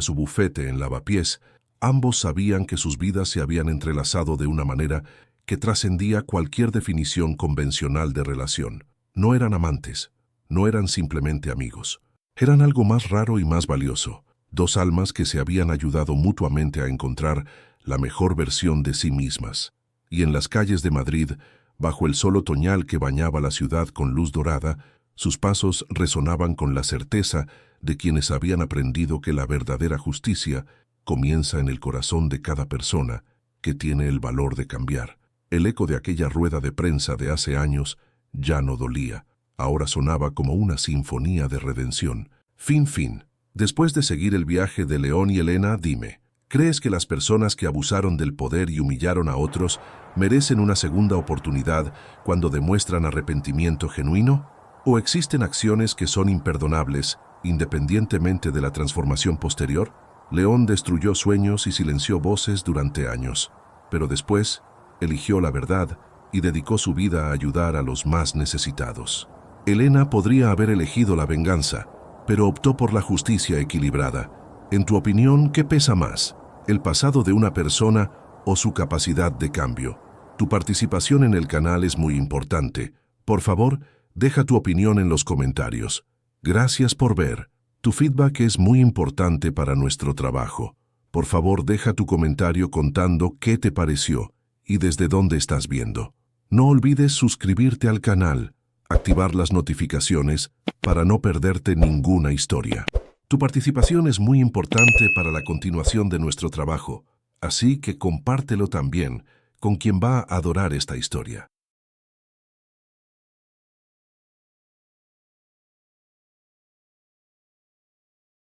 su bufete en Lavapiés, ambos sabían que sus vidas se habían entrelazado de una manera que trascendía cualquier definición convencional de relación. No eran amantes, no eran simplemente amigos. Eran algo más raro y más valioso. Dos almas que se habían ayudado mutuamente a encontrar la mejor versión de sí mismas. Y en las calles de Madrid, bajo el sol otoñal que bañaba la ciudad con luz dorada, sus pasos resonaban con la certeza de quienes habían aprendido que la verdadera justicia comienza en el corazón de cada persona que tiene el valor de cambiar. El eco de aquella rueda de prensa de hace años ya no dolía, ahora sonaba como una sinfonía de redención. Fin. Después de seguir el viaje de León y Elena, dime, ¿crees que las personas que abusaron del poder y humillaron a otros merecen una segunda oportunidad cuando demuestran arrepentimiento genuino? ¿O existen acciones que son imperdonables, independientemente de la transformación posterior? León destruyó sueños y silenció voces durante años, pero después eligió la verdad y dedicó su vida a ayudar a los más necesitados. Elena podría haber elegido la venganza, pero optó por la justicia equilibrada. En tu opinión, ¿qué pesa más? ¿El pasado de una persona o su capacidad de cambio? Tu participación en el canal es muy importante. Por favor, deja tu opinión en los comentarios. Gracias por ver. Tu feedback es muy importante para nuestro trabajo. Por favor, deja tu comentario contando qué te pareció y desde dónde estás viendo. No olvides suscribirte al canal, activar las notificaciones para no perderte ninguna historia. Tu participación es muy importante para la continuación de nuestro trabajo, así que compártelo también con quien va a adorar esta historia.